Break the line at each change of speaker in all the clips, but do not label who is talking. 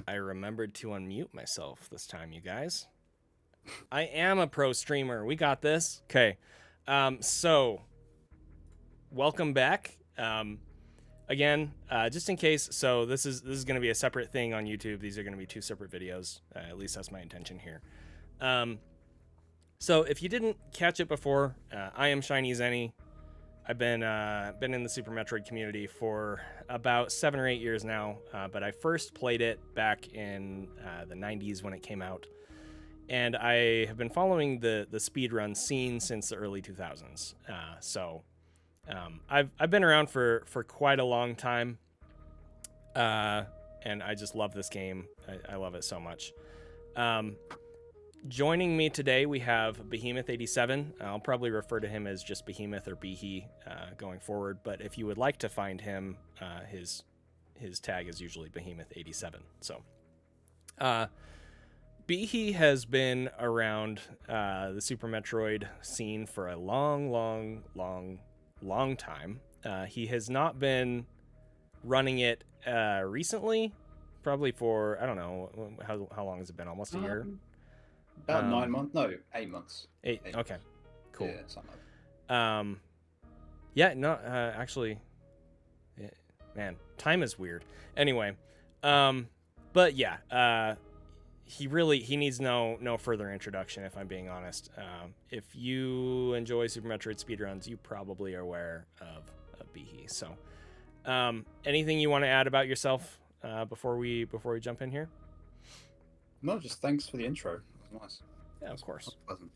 I remembered to unmute myself this time, you guys. I am a pro streamer. We got this. Okay. So, welcome back. Again, just in case, so this is going to be a separate thing on YouTube. These are going to be two separate videos. At least that's my intention here. So if you didn't catch it before, I am Shiny Zenny. I've been in the Super Metroid community for about 7 or 8 years now, but I first played it back in the 90s when it came out, and I have been following the speedrun scene since the early 2000s. I've been around for quite a long time, and I just love this game. I love it so much. Joining me today, we have Behemoth87. I'll probably refer to him as just Behemoth or Behe going forward, but if you would like to find him, his tag is usually Behemoth87. So, Behe has been around the Super Metroid scene for a long time. He has not been running it recently, probably for, I don't know, how long has it been? Almost a year?
About 9 months. No, 8 months.
8. Okay, cool.
Yeah, something like that.
Yeah, no, actually, man, time is weird. Anyway, but yeah, he needs no further introduction, if I'm being honest. If you enjoy Super Metroid speedruns, you probably are aware of Behe. So, anything you want to add about yourself before we jump in here?
No, just thanks for the intro. Nice.
Yeah, of course.
Pleasant.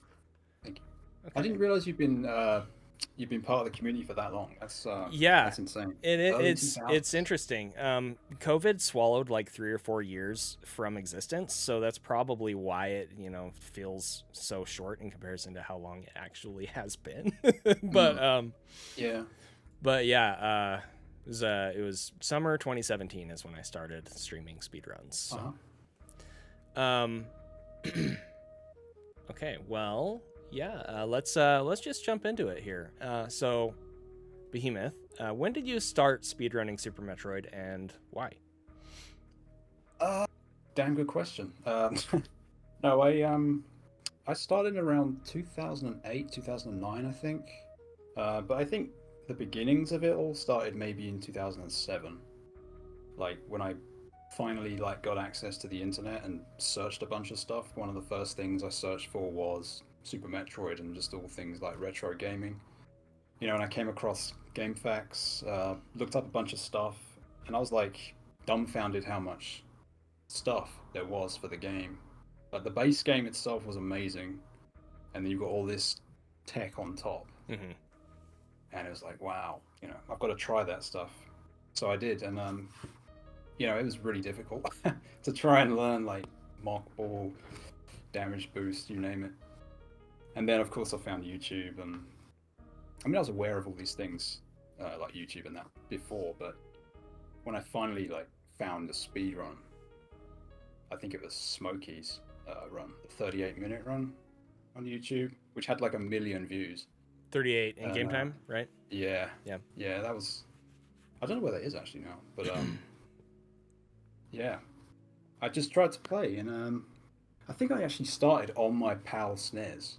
Thank you.
Okay.
I didn't realize you've been part of the community for that long. That's
that's
insane.
It's interesting. COVID swallowed like 3 or 4 years from existence, so that's probably why it feels so short in comparison to how long it actually has been. But
yeah.
But yeah, it was summer 2017 is when I started streaming speedruns. So. Okay, well, yeah, let's just jump into it here. So, Behemoth, when did you start speedrunning Super Metroid and why?
Damn good question. No, I started around 2008, 2009, I think. But I think the beginnings of it all started maybe in 2007. Like when I finally got access to the internet and searched a bunch of stuff. One of the first things I searched for was Super Metroid and just all things like retro gaming. And I came across GameFAQs, looked up a bunch of stuff, and I was like dumbfounded how much stuff there was for the game. Like the base game itself was amazing, and then you've got all this tech on top.
Mm-hmm.
And it was like, wow, I've got to try that stuff. So I did, and it was really difficult to try and learn like mock ball, damage boost, you name it. And then of course I found YouTube, and I was aware of all these things like YouTube and that before, but when I finally found a speed run, I think it was Smokey's run, the 38-minute run on YouTube, which had like 1 million views.
38 in game time, right?
Yeah, that was, I don't know where that is actually now, but yeah, I just tried to play, and I think I actually started on my PAL SNES,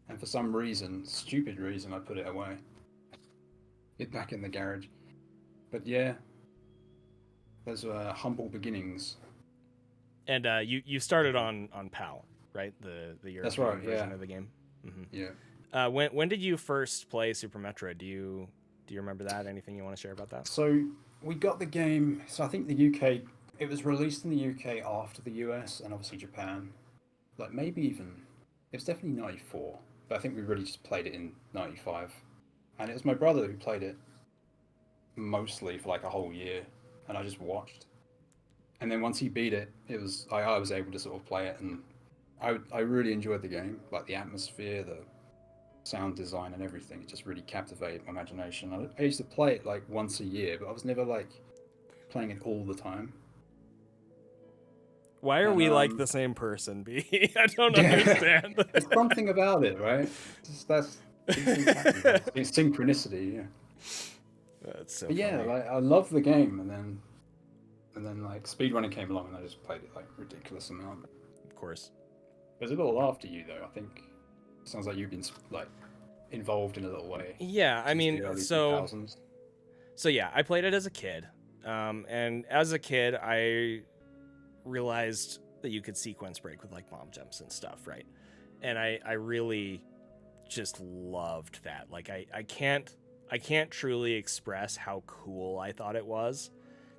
and for some reason, stupid reason, I put it away. It back in the garage. But yeah, those were humble beginnings.
And you started on PAL, right? The European version of the game.
Mm-hmm. Yeah.
When did you first play Super Metroid? Do you remember that? Anything you want to share about that?
So we got the game. So I think the UK. It was released in the UK after the US and obviously Japan. Like maybe even, it was definitely 94, but I think we really just played it in 95. And it was my brother who played it mostly for like a whole year, and I just watched. And then once he beat it, I was able to sort of play it, and I really enjoyed the game, like the atmosphere, the sound design and everything. It just really captivated my imagination. I used to play it like once a year, but I was never like playing it all the time.
Why are we like the same person, B? I don't understand.
There's something about it, right? That's it's synchronicity, yeah.
That's so
but yeah,
funny.
I love the game, and then then like speedrunning came along, and I just played it like ridiculous amount.
Of course.
It was a little after you though. I think it sounds like you've been like involved in a little way.
Yeah, I
since
mean,
the early
so
2000s.
yeah, I played it as a kid, and as a kid, I realized that you could sequence break with like bomb jumps and stuff, right? And I really just loved that. Like I can't truly express how cool I thought it was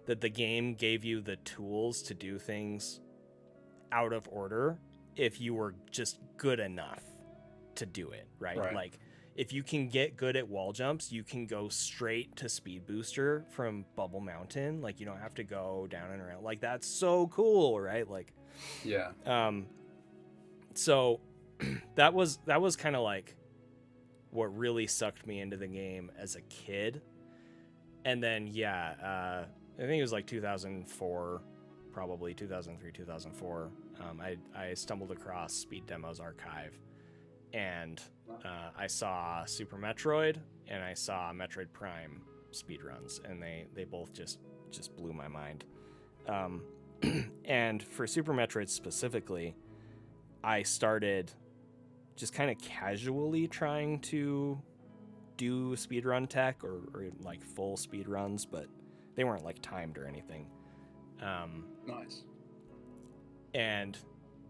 that the game gave you the tools to do things out of order if you were just good enough to do it, right? Like if you can get good at wall jumps, you can go straight to speed booster from Bubble Mountain. Like you don't have to go down and around. Like that's so cool, right? Like
yeah.
So that was kind of like what really sucked me into the game as a kid. And then I think it was like 2004, probably 2003, 2004. I stumbled across Speed Demos Archive, and I saw Super Metroid and I saw Metroid Prime speedruns, and they both just blew my mind. And for Super Metroid specifically, I started just kind of casually trying to do speedrun tech or like full speedruns, but they weren't like timed or anything.
Nice.
And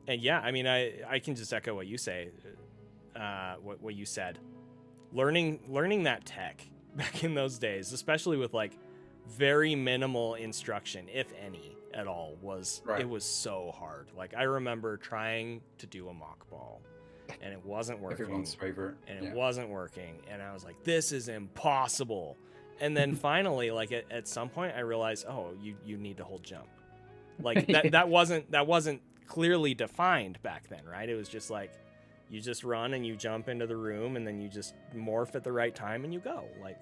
yeah, I mean, I can just echo what you say, what you said. Learning that tech back in those days, especially with like very minimal instruction, if any at all, it was so hard. Like I remember trying to do a mock ball, and it wasn't working.
Everyone's favorite.
And it wasn't working, and I was like, this is impossible. And then finally, like at some point, I realized, oh, you need to hold jump. Like that wasn't clearly defined back then, right? It was just like you just run and you jump into the room, and then you just morph at the right time and you go. Like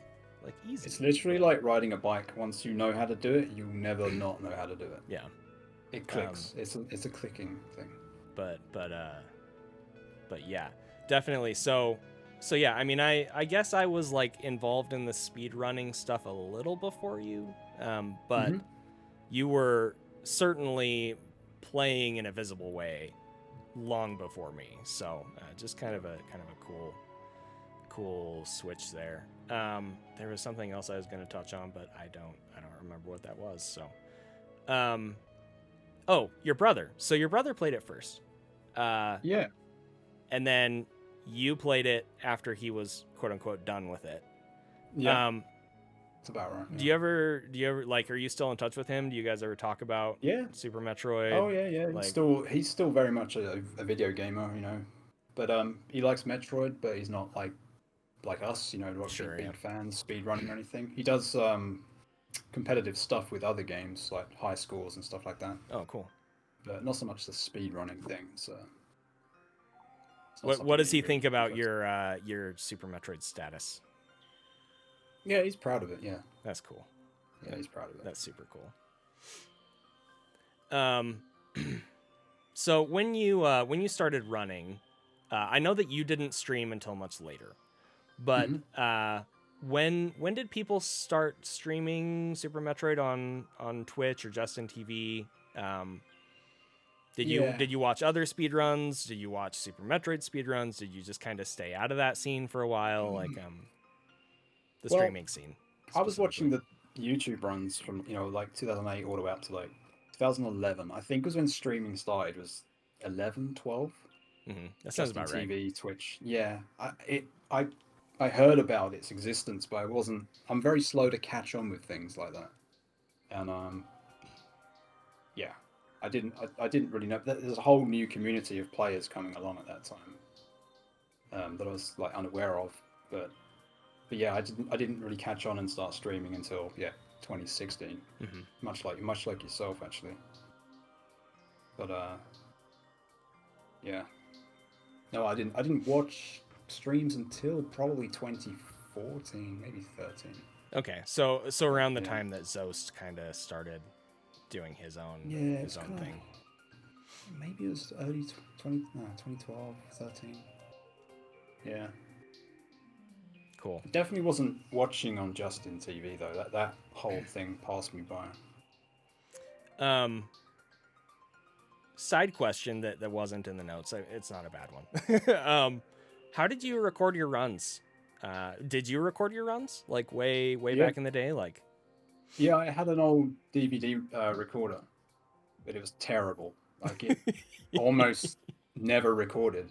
easy.
It's literally like riding a bike. Once you know how to do it, you'll never not know how to do it.
Yeah.
It clicks. It's a clicking thing.
But yeah, definitely. So yeah, I mean, I guess I was like involved in the speed running stuff a little before you, but you were certainly playing in a visible way long before me. So just kind of a cool switch there. There was something else I was going to touch on, but I don't remember what that was. So, oh, your brother. So your brother played it first.
Yeah.
And then you played it after he was quote unquote done with it.
Yeah. It's about right. Yeah.
Do you ever like, are you still in touch with him? Do you guys ever talk about Super Metroid?
Oh yeah. Like, he's still very much a video gamer, you know. But he likes Metroid, but he's not like us, you know, big fans, speed running or anything. He does competitive stuff with other games like high scores and stuff like that.
Oh, cool.
But not so much the speed running thing. So
what does he think about your Super Metroid status?
Yeah, he's proud of it. Yeah,
that's cool.
Yeah, he's proud of it.
That's super cool. So when you started running, I know that you didn't stream until much later, but when did people start streaming Super Metroid on Twitch or Justin TV? Did you watch other speedruns? Did you watch Super Metroid speedruns? Did you just kind of stay out of that scene for a while, like the streaming scene?
I was watching the YouTube runs from, you know, like 2008 all the way up to like 2011. I think was when streaming started. Was 11, 12.
That sounds about right.
TV, Twitch. Yeah, I heard about its existence, but I'm very slow to catch on with things like that. And yeah, I didn't really know. There's a whole new community of players coming along at that time that I was like unaware of. But yeah, I didn't really catch on and start streaming until 2016. Much like yourself actually. But yeah, no, I didn't watch streams until probably 2014, maybe 13.
Okay, so around the time that Zoast kind of started doing his own thing.
Maybe it was early 2012, 13. Yeah.
Cool.
Definitely wasn't watching on Justin TV though. That whole thing passed me by.
Side question that wasn't in the notes. It's not a bad one. How did you record your runs? Did you record your runs like way
Yeah.
back in the day? Like,
Yeah, I had an old DVD recorder, but it was terrible. Like it almost never recorded.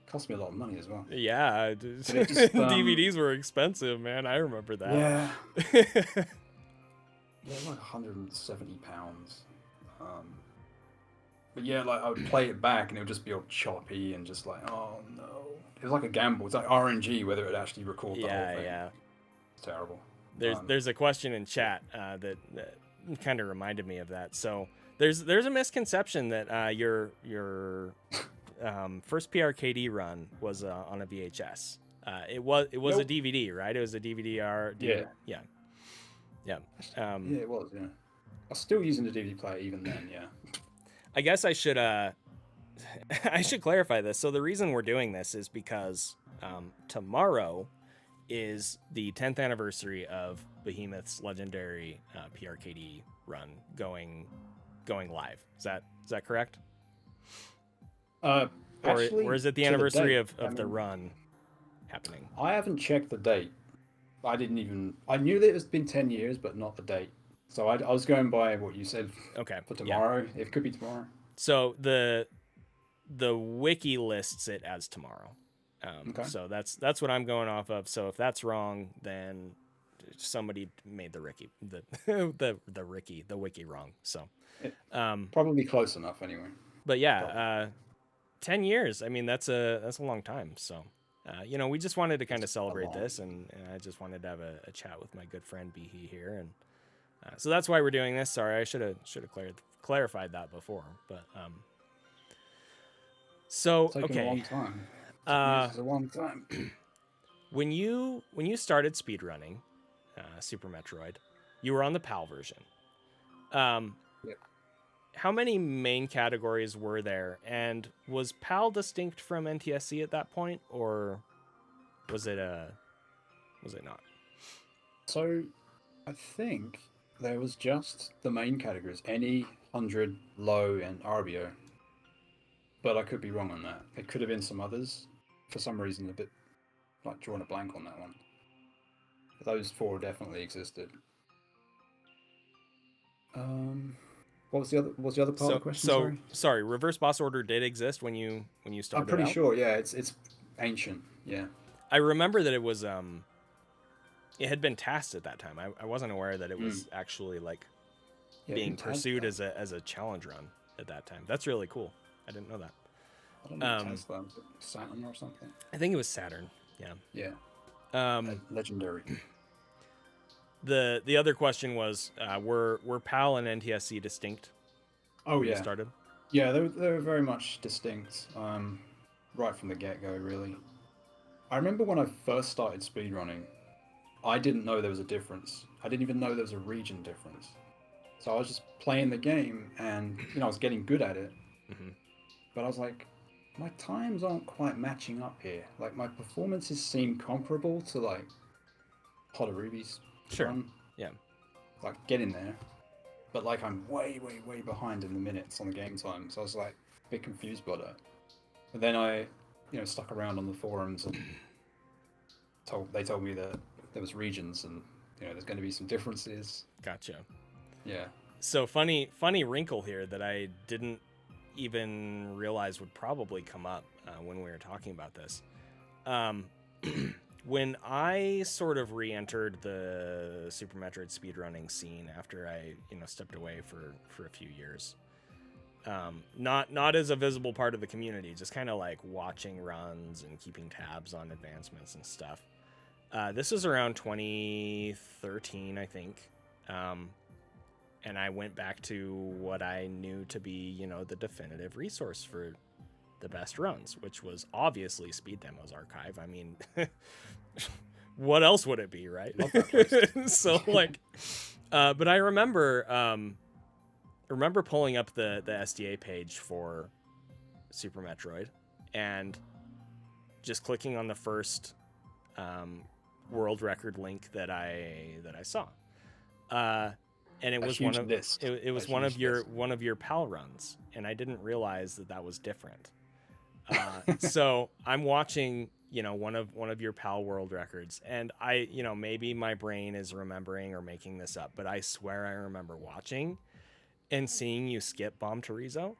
Cost me a lot of money as well.
yeah,
But it just,
DVDs were expensive, man. I remember that.
Yeah. Yeah, like £170. But yeah, like I would play it back and it would just be all choppy and just like, oh no. It was like a gamble. It's like RNG whether it would actually record the whole thing.
Yeah.
It's terrible.
There's a question in chat that kind of reminded me of that. So there's a misconception that your first PRKD run was on a VHS. It was
Nope.
a DVD, right? It was a DVD-R.
Yeah.
Yeah.
Yeah, it was. Yeah, I was still using the DVD player even then. Yeah.
I guess I should I should clarify this. So the reason we're doing this is because tomorrow is the 10th anniversary of Behemoth's legendary PRKD run going live. Is that correct?
Actually,
or is it the anniversary of the run happening?
I haven't checked the date. I knew that it's been 10 years, but not the date. So I was going by what you said.
Okay.
For tomorrow. Yeah. It could be tomorrow.
So the wiki lists it as tomorrow.
Okay.
So that's what I'm going off of. So if that's wrong, then somebody made the wiki wrong. So
probably close enough anyway.
But yeah, 10 years. I mean, that's a long time. So we just wanted to kind of celebrate this, and I just wanted to have a chat with my good friend Behe here, and so that's why we're doing this. Sorry, I should have clarified that before, but so
it's taken
okay.
a long time. It's a long time.
When you started speedrunning Super Metroid, you were on the PAL version.
Yep.
How many main categories were there, and was PAL distinct from NTSC at that point, or was it not?
So, I think there was just the main categories: Any, 100, Low, and RBO. But I could be wrong on that. It could have been some others. For some reason, a bit like drawing a blank on that one. But those four definitely existed. What was the other part of the question?
Sorry, reverse boss order did exist when you started.
I'm pretty sure. Yeah, it's ancient. Yeah.
I remember that it was it had been tasked at that time. I wasn't aware that it was actually like being pursued as a challenge run at that time. That's really cool. I didn't know that.
I don't know Tesla, Saturn or something.
I think it was Saturn. Yeah.
Yeah. Legendary.
The other question was, were PAL and NTSC distinct?
Oh
when
yeah.
You started.
Yeah, they were very much distinct. Right from the get-go, really. I remember when I first started speedrunning, I didn't know there was a difference. I didn't even know there was a region difference. So I was just playing the game, and I was getting good at it.
Mm-hmm.
But I was like, my times aren't quite matching up here. Like, my performances seem comparable to, like, Pot of Ruby's run.
Yeah.
Like, getting there. But, like, I'm way, way, way behind in the minutes on the game time. So I was, like, a bit confused by that. But then I, stuck around on the forums and they told me that there was regions and, there's going to be some differences.
Gotcha.
Yeah. So
funny wrinkle here that I didn't even realize would probably come up when we were talking about this. When I sort of re-entered the Super Metroid speedrunning scene after I, stepped away for a few years, not as a visible part of the community, just kind of like watching runs and keeping tabs on advancements and stuff. This was around 2013, I think. And I went back to what I knew to be, the definitive resource for the best runs, which was obviously Speed Demos Archive. I mean, what else would it be, right? So like, but I remember pulling up the SDA page for Super Metroid and just clicking on the first world record link that I saw. and it
A
was
huge
one of
list.
it was
A
one of
huge
your
list.
one of your PAL runs, and I didn't realize that that was different. So I'm watching, one of your PAL world records, and I, maybe my brain is remembering or making this up, but I swear I remember watching and seeing you skip Bomb Chorizo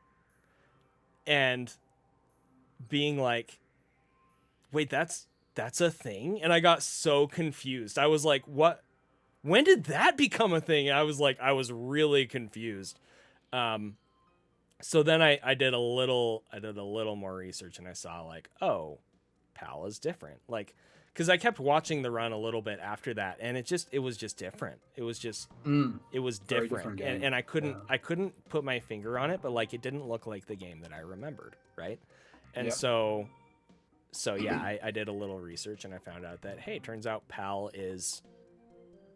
and being like, wait, that's a thing? And I got so confused. I was like, what? When did that become a thing? I was really confused. So then I did a little more research, and I saw like, oh, PAL is different. Like, because I kept watching the run a little bit after that, and it was just different. It was
Very
different,
different game.
and I couldn't put my finger on it, but like it didn't look like the game that I remembered, right? And
Yep.
so yeah, I did a little research, and I found out that, hey, turns out PAL is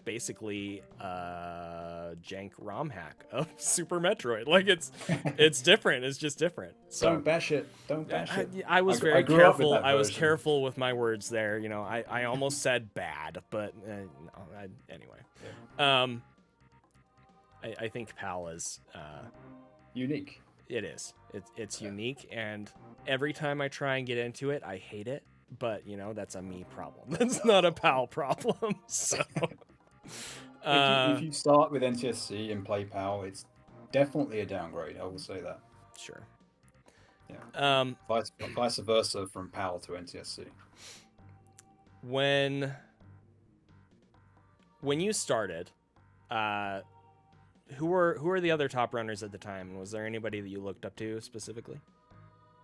basically jank ROM hack of Super Metroid. Like it's different. It's just different. So
Don't bash it. Don't bash it.
I was
I
very
grew up with
careful.
that
I was
version.
careful with my words there. I almost said bad, but anyway.
Yeah.
I think PAL is
Unique.
it is. It's unique, and every time I try and get into it, I hate it. But that's a me problem. That's not a PAL problem. So.
If you start with NTSC and play PAL, it's definitely a downgrade. I will say that.
Sure.
Yeah. Vice versa from PAL to NTSC.
When you started, who were the other top runners at the time? Was there anybody that you looked up to specifically?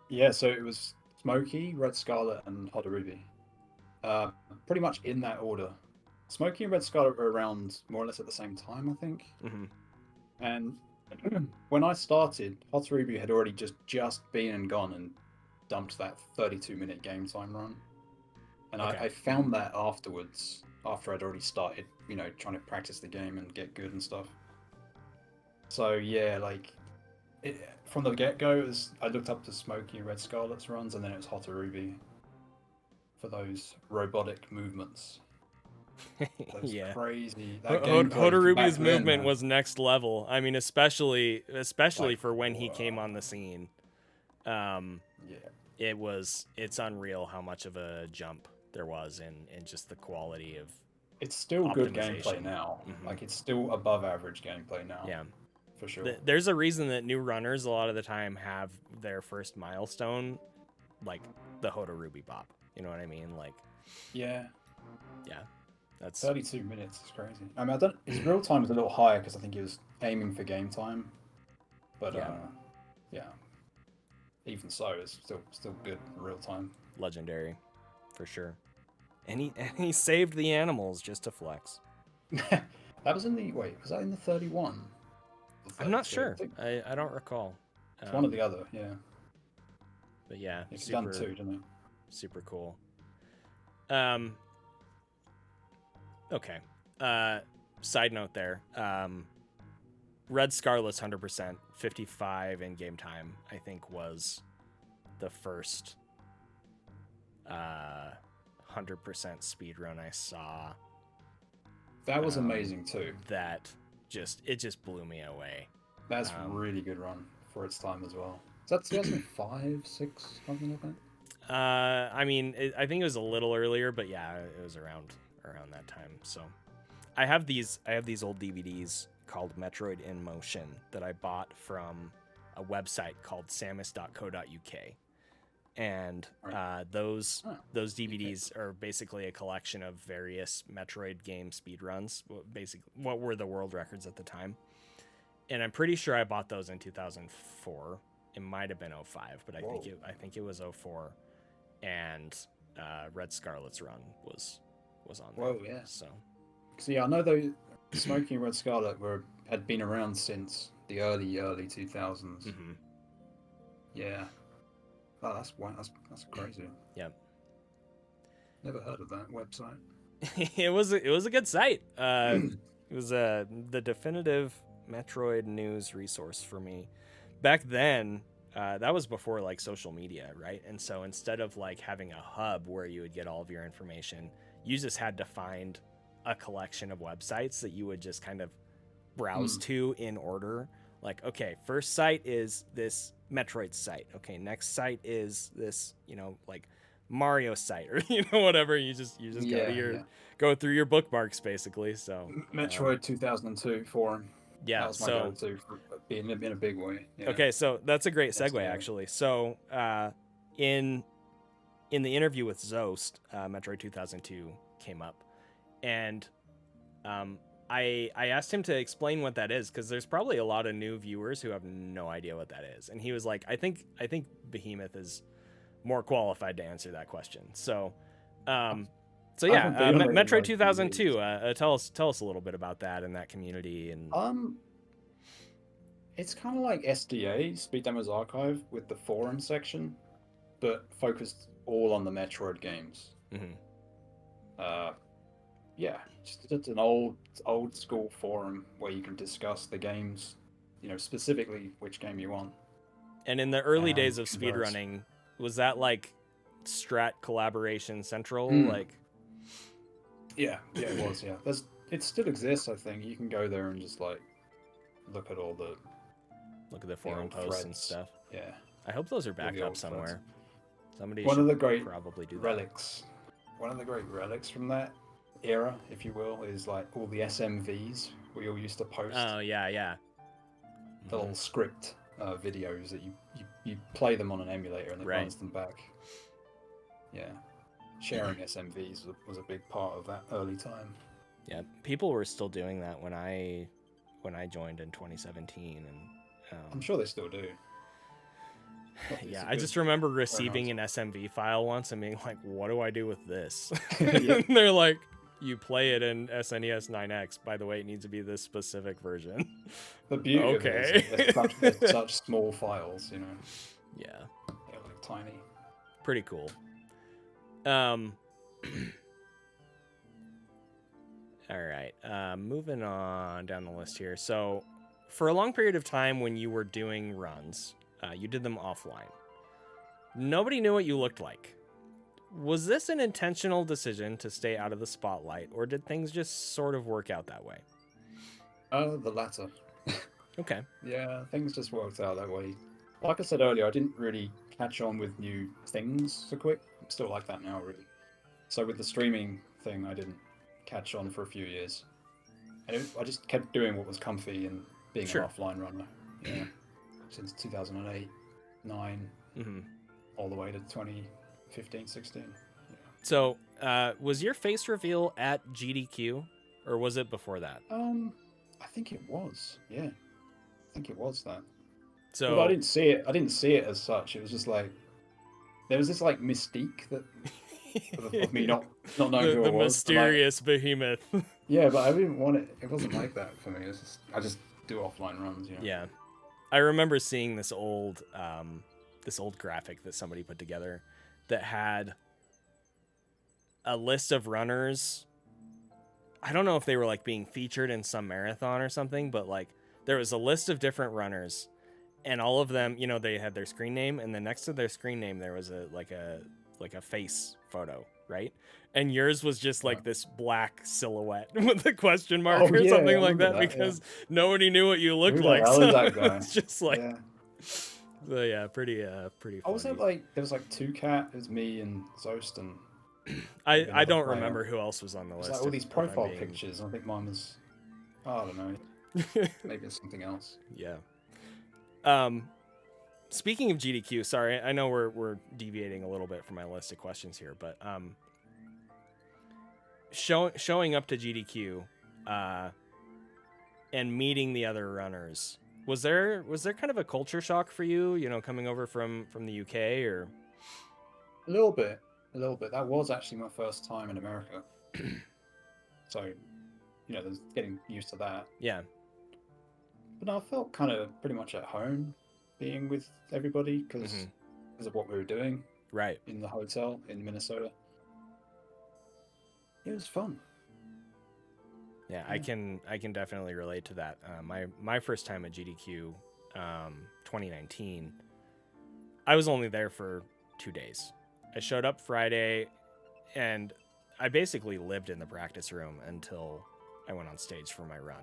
Yeah, so it was Smokey, Red Scarlet, and Hodarubi. Pretty much in that order. Smokey and Red Scarlet were around more or less at the same time, I think.
Mm-hmm.
And when I started, Hotarubi had already just been and gone and dumped that 32-minute game time run. And
Okay.
I found that afterwards, after I'd already started, trying to practice the game and get good and stuff. So yeah, like from the get-go, I looked up to Smokey and Red Scarlet's runs, and then it was Hotarubi for those robotic movements. That's
Yeah.
crazy.
Hodarubi's movement was next level. I mean, especially for when he came on the scene.
Yeah.
It's unreal how much of a jump there was in just the quality of.
It's still good
optimization.
gameplay now.
Mhm.
Like it's still above average gameplay now.
Yeah.
For sure.
There's a reason that new runners a lot of the time have their first milestone like the Hodarubi bop. You know what I mean? Like.
Yeah.
That's
32 minutes is crazy. I mean, his real time is a little higher because I think he was aiming for game time. But yeah. Even so, it's still good real time.
legendary, for sure. And he saved the animals just to flex.
That was in the was that in the 31?
I'm not sure. I don't recall.
It's one or the other, yeah.
But yeah,
It's done two, didn't it?
Super cool. Okay. Side note there. Red Scarlet's 100%, 55 in game time, I think was the first 100% speed run I saw.
That was amazing too.
That just blew me away.
That's a really good run for its time as well. Is that 2005, 6, something like that?
I mean, I think it was a little earlier, but yeah, it was around that time. So I have these old DVDs called Metroid in Motion that I bought from a website called samus.co.uk. And those DVDs are basically a collection of various Metroid game speedruns. Basically, what were the world records at the time? And I'm pretty sure I bought those in 2004. It might have been 05, but I think it was 04. And Red Scarlet's run was on there.
Whoa, yeah.
So
I know those Smokey and Red Scarlet had been around since the early 2000s.
Mm-hmm.
Yeah. Oh, that's crazy.
Yep.
Never heard of that website.
it was a good site. It was the definitive Metroid news resource for me. Back then, that was before like social media, right? And so instead of like having a hub where you would get all of your information, you just had to find a collection of websites that you would just kind of browse to in order. Like, okay, first site is this Metroid site. Okay, next site is this, like Mario site, or whatever. You just go to go through your bookmarks basically. So
Metroid 2002 forum.
Yeah,
that was my go-to for being in a big way. Yeah.
Okay, so that's a great segue actually. So in the interview with Zoast, Metroid 2002 came up, and I asked him to explain what that is, because there's probably a lot of new viewers who have no idea what that is, and he was like, I think Behemoth is more qualified to answer that question. So yeah, Metroid 2002. Tell us a little bit about that and that community. And
it's kind of like SDA, Speed Demos Archive, with the forum section, but focused all on the Metroid games. Yeah, just an old school forum where you can discuss the games, specifically which game you want.
And in the early days of speedrunning, was that like Strat Collaboration Central? Like,
yeah, it was. Yeah, it still exists. I think you can go there and just like look at the
forum posts and stuff.
Yeah,
I hope those are backed up somewhere. Somebody
one of the great
probably do
relics. One of the great relics from that era, if you will, is like all the SMVs we all used to post.
Oh yeah.
The little script videos that you play them on an emulator and it runs them back. Yeah, sharing SMVs was a big part of that early time.
Yeah, people were still doing that when I joined in 2017, and
I'm sure they still do.
Yeah, I just remember receiving an SMV file once and being like, what do I do with this?
Yeah.
And they're like, you play it in SNES 9X. By the way, it needs to be this specific version.
The beauty of it is they're such small files,
Yeah.
They're like tiny.
Pretty cool. All right. Moving on down the list here. So for a long period of time when you were doing runs, you did them offline. Nobody knew what you looked like. Was this an intentional decision to stay out of the spotlight, or did things just sort of work out that way?
The latter.
Okay.
Yeah, things just worked out that way. Like I said earlier, I didn't really catch on with new things so quick. I'm still like that now, really. So with the streaming thing, I didn't catch on for a few years. And I just kept doing what was comfy and being an offline runner. Yeah. Since 2008, 9, all the way to 2015, 16. Yeah.
So, was your face reveal at GDQ, or was it before that?
I think it was. Yeah, I think it was that.
So
but I didn't see it. I didn't see it as such. It was just like there was this like mystique that of me not knowing who I was.
The mysterious Behemoth.
Yeah, but I didn't want it. It wasn't like that for me. I just do offline runs.
Yeah. I remember seeing this old graphic that somebody put together that had a list of runners. I don't know if they were like being featured in some marathon or something, but like there was a list of different runners, and all of them, they had their screen name, and then next to their screen name there was a face photo, right? And yours was just like this black silhouette with a question mark or something like that, because nobody knew what you looked like.
So that guy?
It's just like, so yeah, pretty funny.
I was like, there was like two cat. It was me and Zoast and.
I don't remember who else was on the list.
Like all these profile pictures. I think mine was. I don't know. Maybe it's something else.
Yeah. Speaking of GDQ, sorry, I know we're deviating a little bit from my list of questions here, but showing up to GDQ and meeting the other runners, was there kind of a culture shock for you, coming over from the UK, or?
A little bit. That was actually my first time in America. So, there's getting used to that.
Yeah.
But I felt kind of pretty much at home being with everybody because of what we were doing.
Right.
In the hotel in Minnesota. It was fun.
Yeah, I can definitely relate to that. My first time at GDQ, 2019, I was only there for 2 days. I showed up Friday, and I basically lived in the practice room until I went on stage for my run.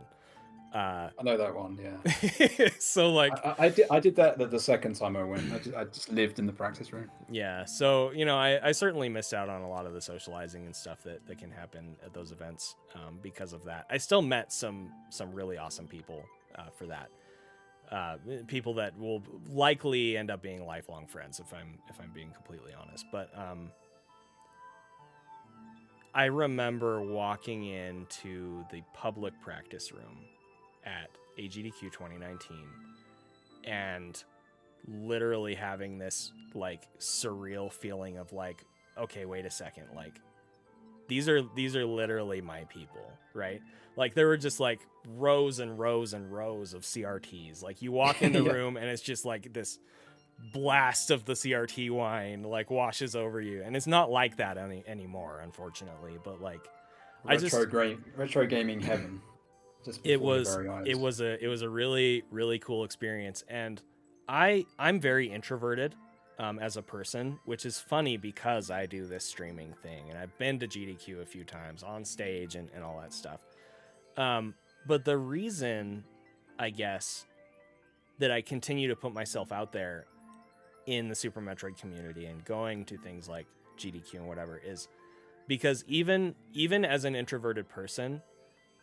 I know that one, yeah.
So like
I did that the second time I went. I just lived in the practice room.
yeah, so you know, I certainly missed out on a lot of the socializing and stuff that can happen at those events because of that. I still met some really awesome people for that. People that will likely end up being lifelong friends if I'm being completely honest. But I remember walking into the public practice room at AGDQ 2019 and literally having this like surreal feeling of like, okay, wait a second, like these are literally my people, right? Like there were just like rows and rows and rows of CRTs. Like you walk in the
Yeah.
room and it's just like this blast of the CRT wine like washes over you, and it's not like that anymore, unfortunately. But like
retro gaming heaven. Just
it
before your
was
very eyes.
it was a really really cool experience, and I'm very introverted as a person, which is funny because I do this streaming thing and I've been to GDQ a few times on stage and all that stuff. But the reason, I guess, that I continue to put myself out there in the Super Metroid community and going to things like GDQ and whatever is because even as an introverted person,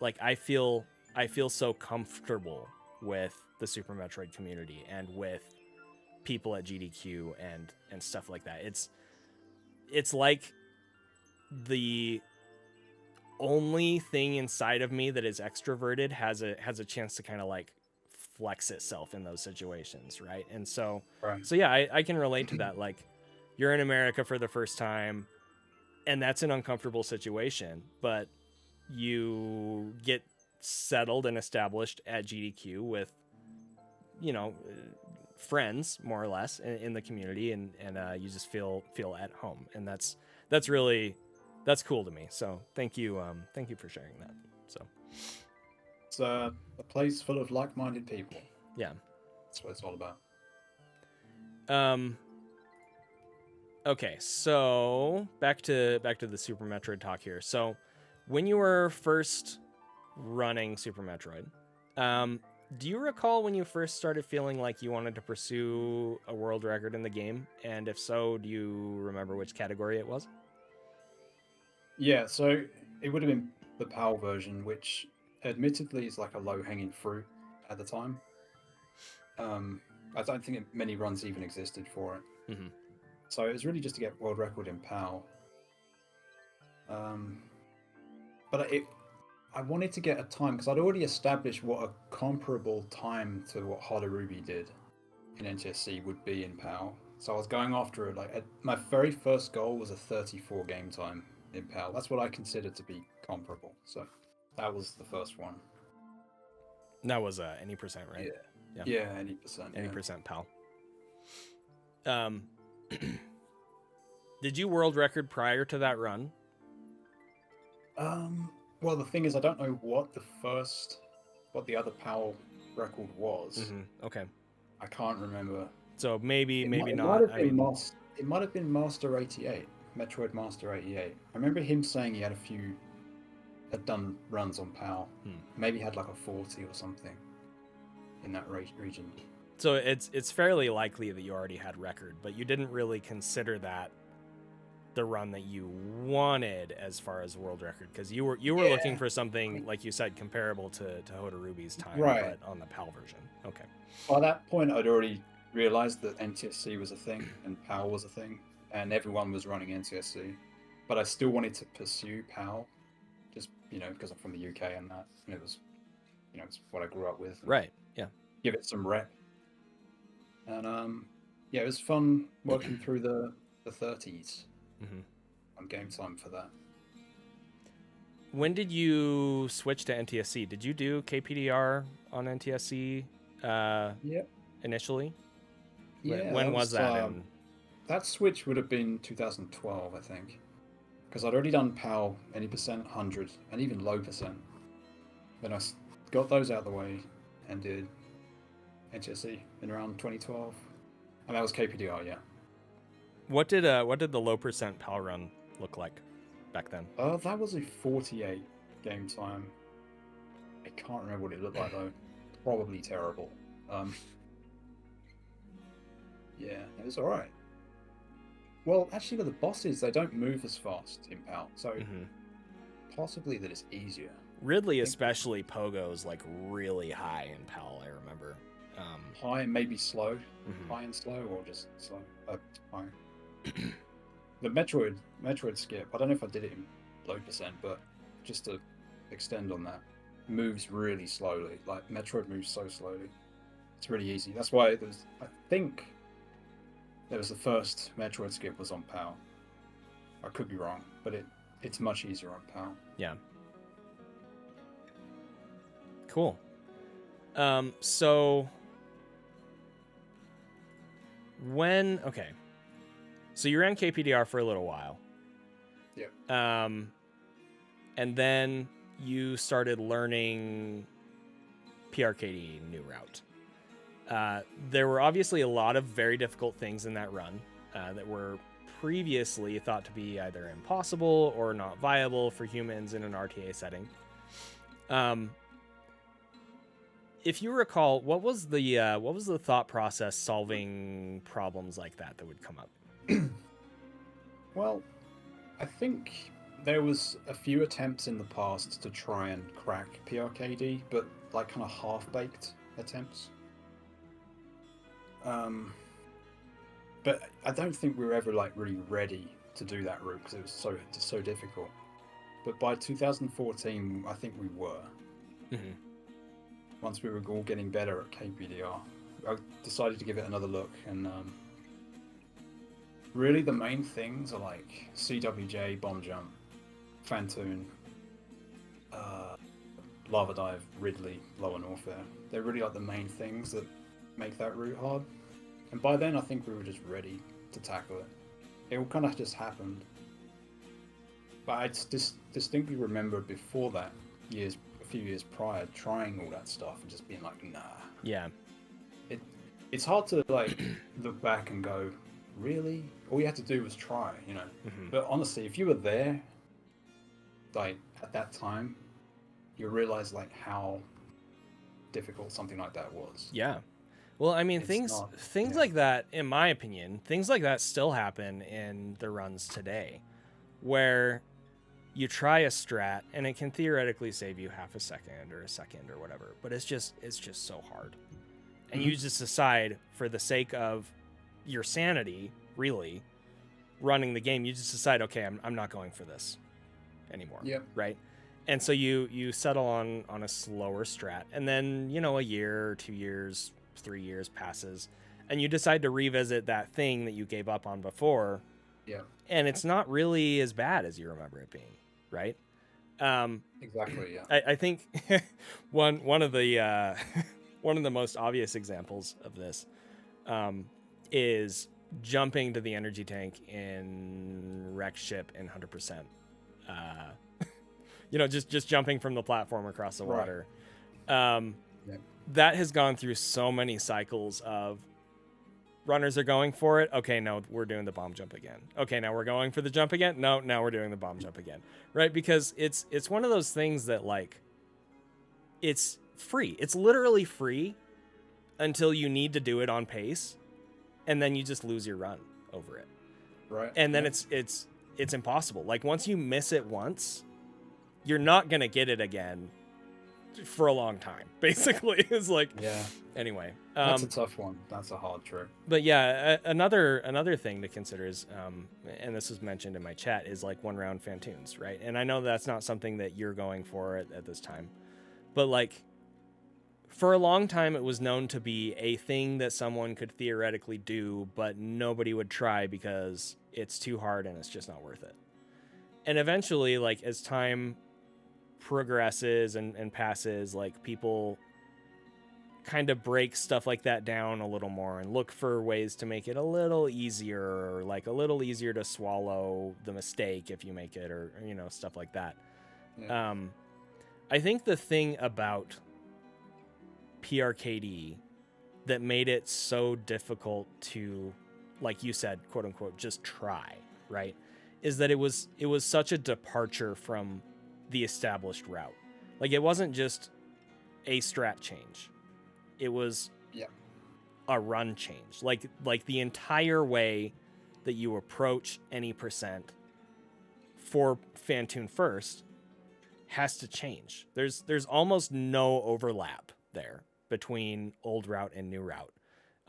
like I feel so comfortable with the Super Metroid community and with people at GDQ and stuff like that. It's like the only thing inside of me that is extroverted has a chance to kind of like flex itself in those situations, right? And so
Right.
so yeah, I can relate to that. Like you're in America for the first time and that's an uncomfortable situation, but you get settled and established at GDQ with, you know, friends more or less in the community, and you just feel at home, and that's cool to me. So thank you for sharing that. So
It's a place full of like-minded people.
yeah,
That's what it's all about.
Okay, so back to the Super Metroid talk here. So when you were first running Super Metroid, do you recall when you first started feeling like you wanted to pursue a world record in the game? And if so, do you remember which category it was?
Yeah, so it would have been the PAL version, which admittedly is like a low-hanging fruit at the time. I don't think many runs even existed for it.
Mm-hmm.
So it was really just to get world record in PAL. But I wanted to get a time because I'd already established what a comparable time to what Harubi did in NTSC would be in PAL. So I was going after it. Like my very first goal was a 34 game time in PAL. That's what I considered to be comparable. So that was the first one.
That was any percent, right?
Yeah, any percent.
Any percent PAL. Did you world record prior to that run?
Well, the thing is, I don't know what the other PAL record was.
Mm-hmm. Okay.
I can't remember.
So maybe not.
It might have been Master 88, Metroid Master 88. I remember him saying he had done runs on PAL. Maybe had like a 40 or something in that region.
So it's fairly likely that you already had record, but you didn't really consider that the run that you wanted as far as world record, because you were looking for something, like you said, comparable to Hotarubi's time,
right,
but on the PAL version. Okay.
By that point, I'd already realized that NTSC was a thing and PAL was a thing, and everyone was running NTSC, but I still wanted to pursue PAL, just because I'm from the UK and that, and it was, it's what I grew up with.
Right. Yeah.
Give it some rep, and it was fun working through the 30s.
Mm-hmm.
On game time for that.
When did you switch to NTSC? Did you do KPDR on NTSC initially?
Yeah.
When was that?
That switch would have been 2012, I think. Because I'd already done PAL, any percent, 100, and even low percent. Then I got those out of the way and did NTSC in around 2012. And that was KPDR, yeah.
What did the low percent PAL run look like back then?
That was a 48 game time. I can't remember what it looked like though. Probably terrible. Yeah, it was alright. Well, actually, with the bosses, they don't move as fast in PAL, so possibly that it's easier.
Ridley, especially, pogo's like really high in PAL, I remember.
High and maybe slow. High and slow, or just slow? High. The Metroid skip, I don't know if I did it in low percent, but just to extend on that, moves really slowly. Like, Metroid moves so slowly. It's really easy. That's why I think there was the first Metroid skip was on PAL. I could be wrong, but it's much easier on PAL.
Yeah. Cool. So so you ran KPDR for a little while.
Yeah.
And then you started learning PRKD New Route. There were obviously a lot of very difficult things in that run that were previously thought to be either impossible or not viable for humans in an RTA setting. If you recall, what was the thought process solving problems like that would come up?
Well, I think there was a few attempts in the past to try and crack PRKD, but like kind of half-baked attempts. But I don't think we were ever like really ready to do that route because it was so difficult. But by 2014, I think we were. Once we were all getting better at KPDR, I decided to give it another look, and really the main things are like CWJ, bomb jump, Phantoon, lava dive, Ridley, lower Norfair. They're really like the main things that make that route hard. And by then, I think we were just ready to tackle it. It all kind of just happened. But I distinctly remember before that, a few years prior, trying all that stuff and just being like, nah.
Yeah.
It's hard to like look back and go, really? All you had to do was try, you know. But honestly, if you were there, like at that time, you realize like how difficult something like that was.
Yeah. Well, I mean, things like that, in my opinion, things like that still happen in the runs today, where you try a strat and it can theoretically save you half a second or a second or whatever, but it's just so hard. And you just decide, for the sake of your sanity, really, running the game, you just decide, okay, I'm not going for this anymore.
Yep.
Right? And so you settle on a slower strat, and then, you know, a year, 2 years, 3 years passes, and you decide to revisit that thing that you gave up on before.
Yeah.
And it's not really as bad as you remember it being, right?
Exactly, yeah.
I think one of the one of the most obvious examples of this is jumping to the energy tank in Wreck Ship in 100%. You know, just jumping from the platform across the water. That has gone through so many cycles of runners are going for it. Okay, no, we're doing the bomb jump again. Okay, now we're going for the jump again. No, now we're doing the bomb jump again. Right? Because it's one of those things that, like, it's free. It's literally free until you need to do it on pace, and then you just lose your run over it.
Right.
And then it's impossible. Like, once you miss it once, you're not gonna get it again for a long time. Basically, it's like, Anyway,
that's a tough one. That's a hard trick.
But yeah, another thing to consider is, and this was mentioned in my chat, is like one round Phantoons, right? And I know that's not something that you're going for at this time, but like, for a long time, it was known to be a thing that someone could theoretically do, but nobody would try because it's too hard and it's just not worth it. And eventually, like, as time progresses and passes, like, people kind of break stuff like that down a little more and look for ways to make it a little easier, or like a little easier to swallow the mistake if you make it, or, you know, stuff like that.
Yeah.
I think the thing about PRKD that made it so difficult to, like you said, quote unquote, just try, right, is that it was such a departure from the established route. Like, it wasn't just a strat change. It was
Yeah.
a run change. Like the entire way that you approach any percent for Fantoon first has to change. There's almost no overlap there between old route and new route.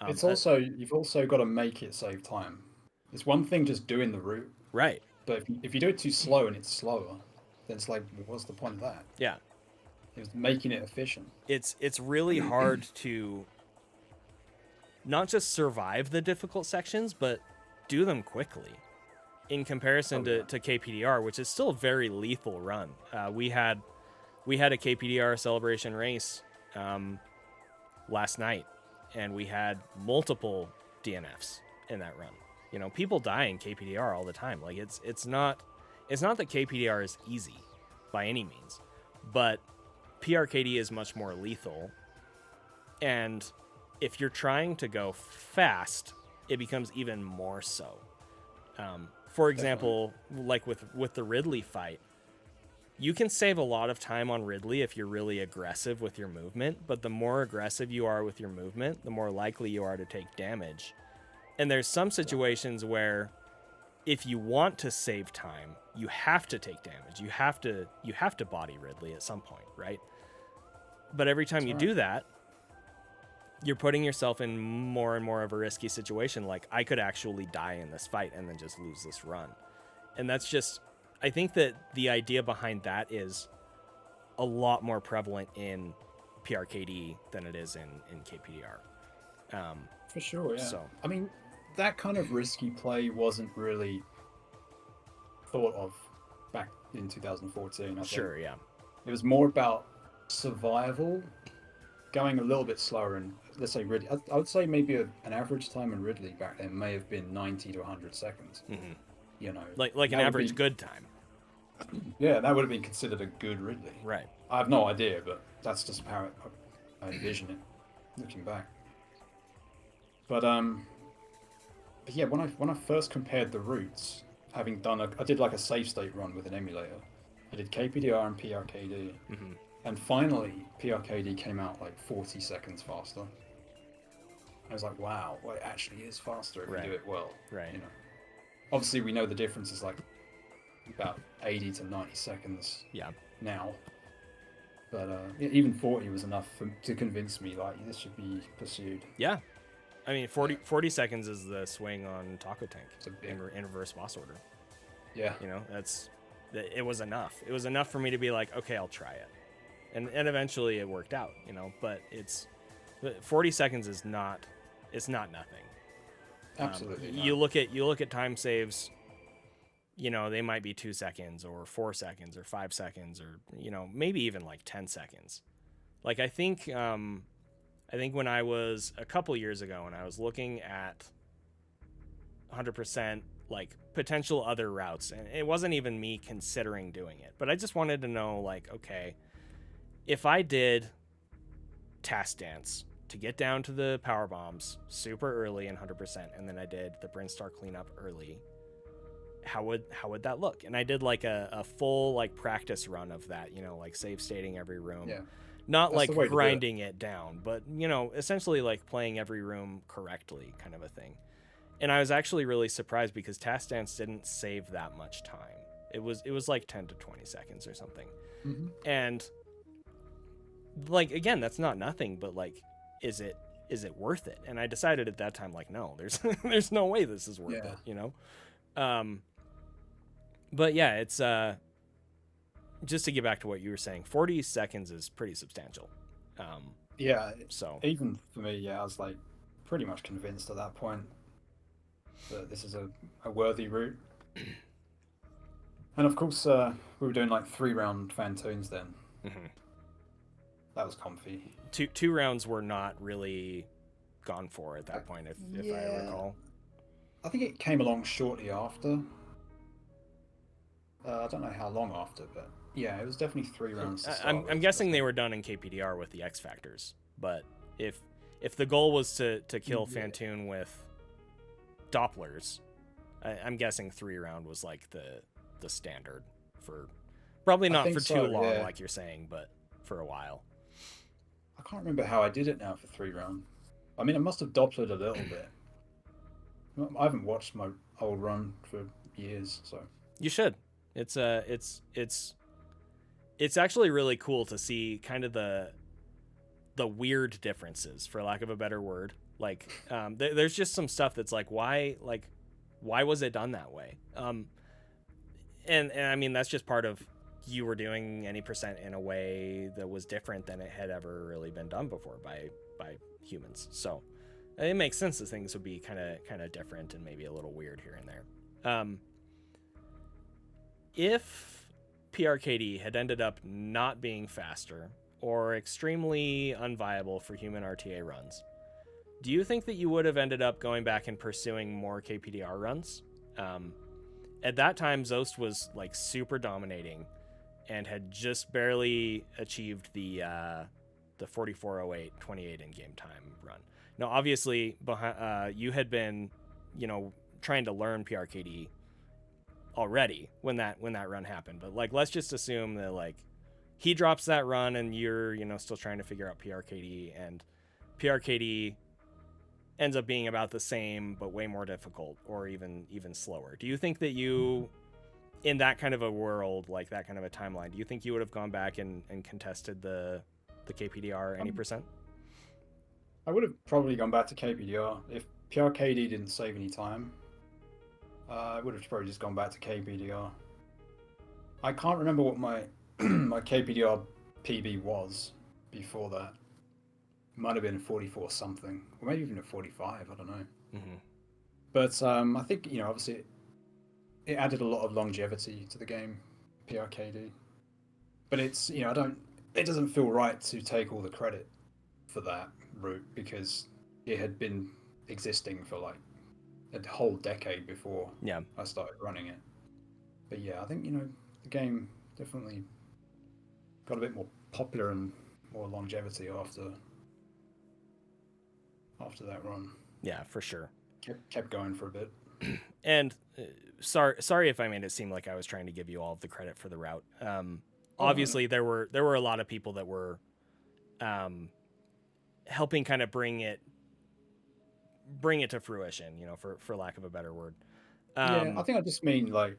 It's also, you've also got to make it save time. It's one thing just doing the route,
right.
but if you do it too slow and it's slower, then it's like, what's the point of that?
Yeah.
It was making it efficient.
It's really hard to not just survive the difficult sections, but do them quickly in comparison to KPDR, which is still a very lethal run. We had a KPDR celebration race last night, and we had multiple DNFs in that run. You know, people die in KPDR all the time. Like it's not that KPDR is easy by any means, but PRKD is much more lethal. And if you're trying to go fast, it becomes even more so. For example, like with the Ridley fight, you can save a lot of time on Ridley if you're really aggressive with your movement, but the more aggressive you are with your movement, the more likely you are to take damage. And there's some situations where if you want to save time, you have to take damage. You have to body Ridley at some point, right? But every time you do that, you're putting yourself in more and more of a risky situation. Like, I could actually die in this fight and then just lose this run. And that's just, I think that the idea behind that is a lot more prevalent in PRKD than it is in KPDR.
For sure, yeah.
So,
I mean, that kind of risky play wasn't really thought of back in 2014, I think.
sure, yeah.
It was more about survival, going a little bit slower, and let's say Ridley. I would say maybe an average time in Ridley back then may have been 90 to 100 seconds.
Mm-hmm.
You know,
Like an average good time.
Yeah, that would have been considered a good Ridley.
Right.
I have no idea, but that's just how I envision it, looking back. But yeah, when I first compared the routes, having done I did like a save state run with an emulator. I did KPDR and PRKD, and finally PRKD came out like 40 seconds faster. I was like, wow, well, it actually is faster if you do it well.
Right.
You know, obviously we know the difference is like about 80 to 90 seconds.
Yeah.
Now, but even 40 was enough to convince me like this should be pursued.
Yeah. I mean, 40 seconds is the swing on Taco Tank in reverse boss order.
Yeah.
You know, it was enough. It was enough for me to be like, okay, I'll try it. And eventually it worked out, you know, but 40 seconds is not, it's not nothing.
Absolutely.
You look at time saves, you know, they might be 2 seconds or 4 seconds or 5 seconds or, you know, maybe even like 10 seconds. Like, I think when I was a couple years ago and I was looking at 100% like potential other routes, and it wasn't even me considering doing it, but I just wanted to know, like, okay, if I did Task Dance to get down to the power bombs super early and 100%, and then I did the Brinstar cleanup early, how would that look? And I did like a full like practice run of that, you know, like save stating every room.
Yeah.
Not that's like grinding it down, but, you know, essentially like playing every room correctly kind of a thing. And I was actually really surprised because Task Dance didn't save that much time. It was like 10 to 20 seconds or something.
Mm-hmm.
And like, again, that's not nothing, but like, is it worth it? And I decided at that time, like, no, there's no way this is worth it, you know? But yeah, it's, just to get back to what you were saying, 40 seconds is pretty substantial.
Yeah.
So
even for me, yeah, I was like pretty much convinced at that point that this is a worthy route. And of course, we were doing like 3-round Fantoons then.
Mm-hmm.
That was comfy.
Two rounds were not really gone for at that point, if I recall.
I think it came along shortly after. I don't know how long after, but yeah, it was definitely 3 rounds to start
I'm guessing they were done in KPDR with the X Factors, but if the goal was to kill Fantoon with Dopplers, I'm guessing 3-round was like the standard for, probably not for too long, like you're saying, but for a while.
I can't remember how I did it now for 3 run. I mean, I must have dopplered a little bit. I haven't watched my old run for years, so
You should. It's actually really cool to see kind of the weird differences, for lack of a better word. Like, there's just some stuff that's like, why was it done that way? And I mean, that's just part of you were doing any percent in a way that was different than it had ever really been done before by humans. So it makes sense that things would be kind of different and maybe a little weird here and there. If PRKD had ended up not being faster or extremely unviable for human RTA runs, do you think that you would have ended up going back and pursuing more KPDR runs? At that time, Zoast was like super dominating and had just barely achieved the 44:08 28 in game time run. Now, obviously, you had been, trying to learn PRKD already when that run happened. But like, let's just assume that like he drops that run and you're still trying to figure out PRKD, and PRKD ends up being about the same but way more difficult or even slower. Do you think that you, in that kind of a world, like that kind of a timeline, do you think you would have gone back and contested the KPDR any percent?
I would have probably gone back to KPDR if PRKD didn't save any time. I would have probably just gone back to KPDR. I can't remember what my my KPDR PB was before that. It might have been 44 something, or maybe even a 45. I don't know.
Mm-hmm.
But I think obviously it added a lot of longevity to the game, PRKD. But it's it doesn't feel right to take all the credit for that route because it had been existing for like a whole decade before I started running it. But yeah, I think the game definitely got a bit more popular and more longevity after that run.
Yeah, for sure.
Kept going for a bit.
And sorry if I made it seem like I was trying to give you all of the credit for the route. Obviously, there were a lot of people that were helping kind of bring it to fruition, for lack of a better word.
Yeah, I think I just mean like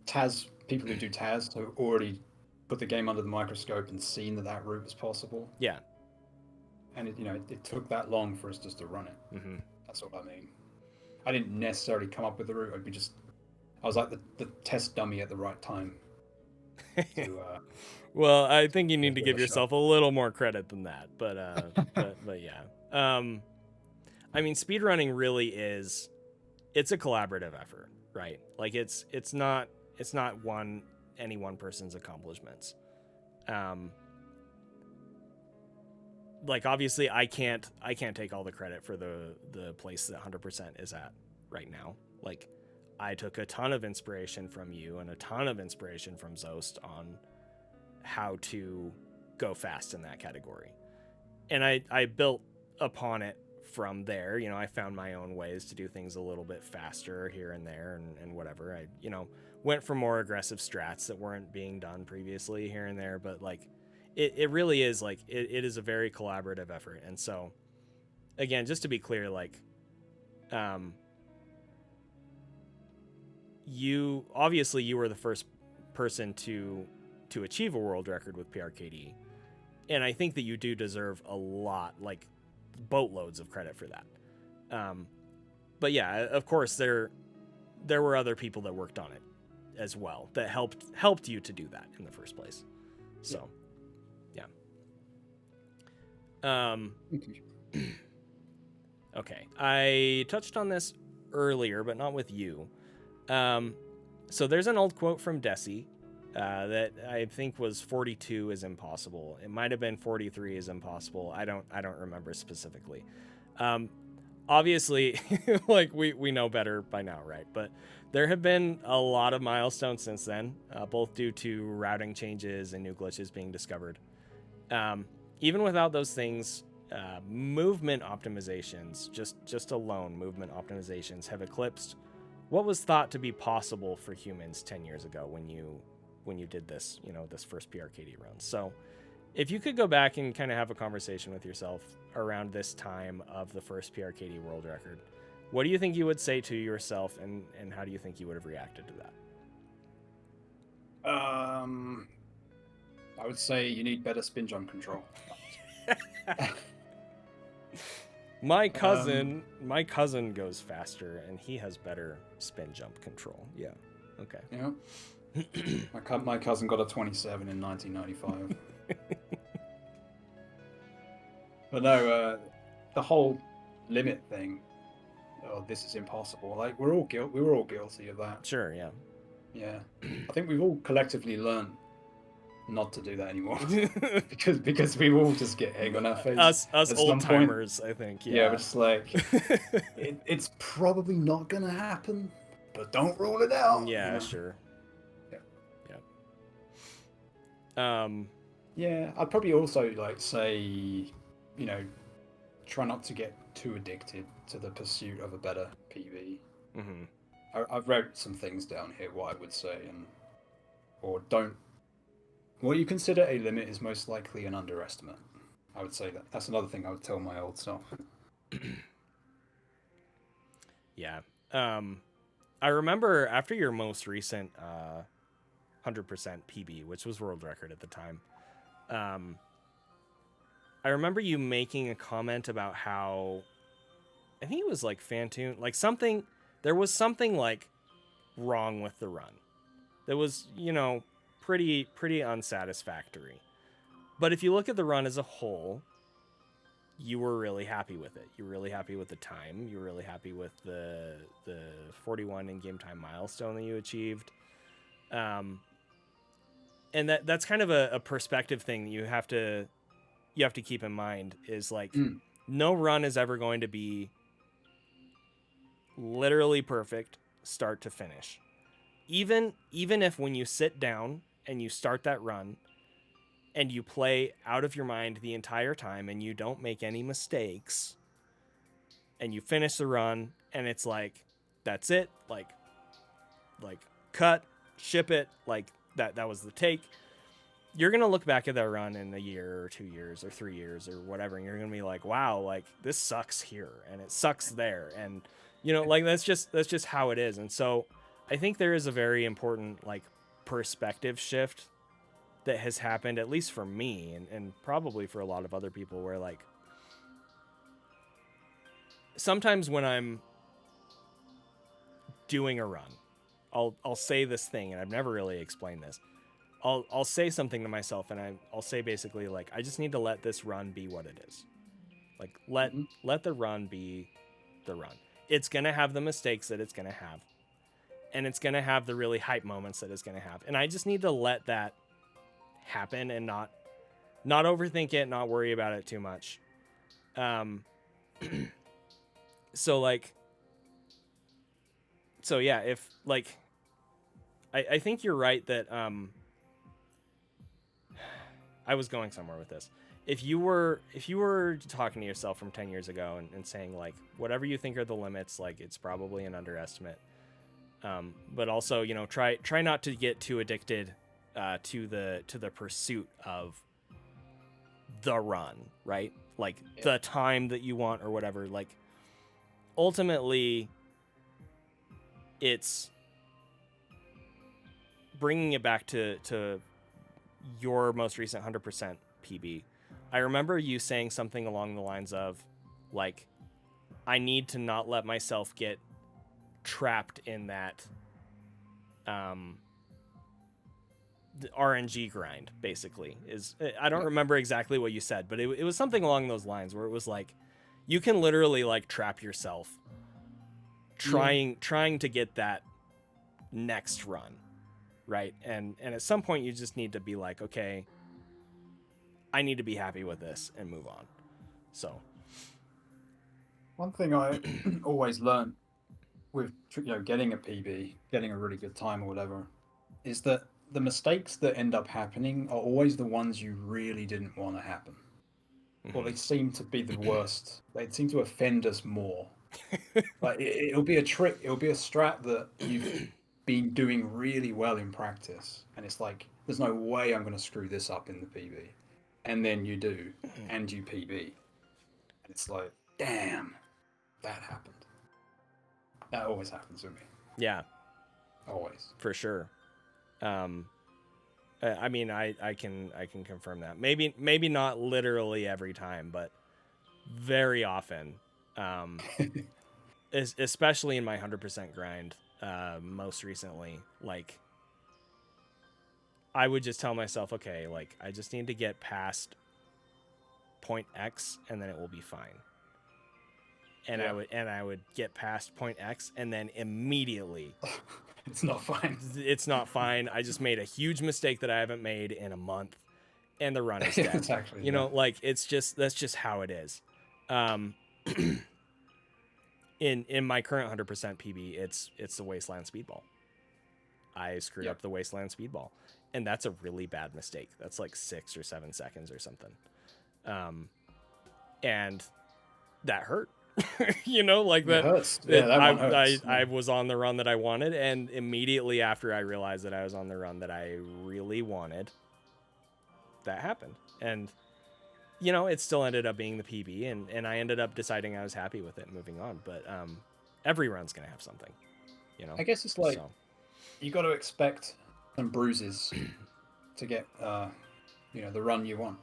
Taz, people who do Taz who already put the game under the microscope and seen that route was possible.
Yeah.
And it took that long for us just to run it.
Mm-hmm.
That's what I mean. I didn't necessarily come up with the route. I was like the test dummy at the right time.
Well, I think you need to give yourself a little more credit than that, but yeah. I mean, speedrunning really it's a collaborative effort, right? Like it's not any one person's accomplishments. Like obviously I can't take all the credit for the place that 100% is at right now. Like I took a ton of inspiration from you and a ton of inspiration from Zoast on how to go fast in that category. And I built upon it from there. I found my own ways to do things a little bit faster here and there and whatever. I, went for more aggressive strats that weren't being done previously here and there. But like, it really is like, it is a very collaborative effort. And so again, just to be clear, like, you were the first person to achieve a world record with PRKD. And I think that you do deserve a lot, like boatloads of credit for that. But yeah, of course there were other people that worked on it as well that helped you to do that in the first place. So yeah. Okay. I touched on this earlier, but not with you. So there's an old quote from Desi that I think was 42 is impossible. It might have been 43 is impossible. I don't remember specifically. Obviously, like we know better by now, right? But there have been a lot of milestones since then, both due to routing changes and new glitches being discovered. Even without those things, movement optimizations, just alone movement optimizations, have eclipsed what was thought to be possible for humans 10 years ago when you did this, this first PRKD run. So If you could go back and kind of have a conversation with yourself around this time of the first PRKD World Record, what do you think you would say to yourself, and how do you think you would have reacted to that?
I would say you need better spin jump control.
My cousin goes faster, and he has better spin jump control. Yeah. Okay.
Yeah. My cousin got a 27 in 1995. But no, the whole limit thing. Oh, this is impossible. Like we were all guilty of that.
Sure. Yeah.
Yeah. I think we've all collectively learned not to do that anymore because we all just get egg on our face.
Us old timers, I think.
Yeah, but it's like it's probably not gonna happen, but don't rule it out.
Yeah,
you know?
Sure.
Yeah. Yeah, I'd probably also like say, try not to get too addicted to the pursuit of a better PB.
Mm-hmm.
I've wrote some things down here. What I would say, or don't. What you consider a limit is most likely an underestimate. I would say that's another thing I would tell my old self.
Yeah. I remember after your most recent 100% PB, which was world record at the time, I remember you making a comment about how, I think it was like Fantune, like something, there was something like wrong with the run. That was, pretty unsatisfactory. But if you look at the run as a whole, you were really happy with it. You were really happy with the time. You were really happy with the 41 in game time milestone that you achieved. And that's kind of a perspective thing that you have to keep in mind is like no run is ever going to be literally perfect start to finish. Even if when you sit down and you start that run and you play out of your mind the entire time and you don't make any mistakes and you finish the run and it's like, that's it. Like cut, ship it. Like that was the take. You're going to look back at that run in a year or 2 years or 3 years or whatever. And you're going to be like, wow, like this sucks here and it sucks there. And like, that's just how it is. And so I think there is a very important like perspective shift that has happened, at least for me and probably for a lot of other people, where like sometimes when I'm doing a run, I'll say this thing, and I've never really explained this. I'll say something to myself, and I'll say basically like, I just need to let this run be what it is. Like let the run be the run. It's gonna have the mistakes that it's gonna have, and it's gonna have the really hype moments that it's gonna have, and I just need to let that happen and not overthink it, not worry about it too much. So yeah, if like, I think you're right that I was going somewhere with this. If you were talking to yourself from 10 years ago and saying like, whatever you think are the limits, like it's probably an underestimate. But also, try not to get too addicted to the pursuit of the run, right? Like the time that you want or whatever. Like ultimately, it's bringing it back to your most recent 100% PB. I remember you saying something along the lines of like, I need to not let myself get trapped in that the RNG grind, basically. I don't remember exactly what you said, but it was something along those lines where it was like, you can literally like trap yourself trying to get that next run, right? And at some point you just need to be like, okay, I need to be happy with this and move on. So
one thing I always learn with getting a PB, getting a really good time or whatever, is that the mistakes that end up happening are always the ones you really didn't want to happen. Well, they seem to be the worst. They seem to offend us more. Like it'll be a trick. It'll be a strat that you've been doing really well in practice, and it's like, there's no way I'm going to screw this up in the PB. and then you do, and you PB. And it's like, damn, that happened. That always happens with me.
Yeah.
Always.
For sure. I mean, I can confirm that. Maybe not literally every time, but very often. Especially in my 100% grind, most recently, like, I would just tell myself, okay, like, I just need to get past point X and then it will be fine. And I would get past point X and then immediately
it's not fine.
It's not fine. I just made a huge mistake that I haven't made in a month and the run is dead.
Exactly,
you know, like, that's just how it is. In my current 100% PB, it's the Wasteland Speedball. I screwed up the Wasteland Speedball, and that's a really bad mistake. That's like 6 or 7 seconds or something. And that hurt. You know, like that.
It hurts. Yeah, that one hurts.
I was on the run that I wanted, and immediately after I realized that I was on the run that I really wanted, that happened. And, you know, it still ended up being the PB, and I ended up deciding I was happy with it and moving on. But every run's going to have something, you know?
I guess it's like, you got to expect some bruises to get, you know, the run you want.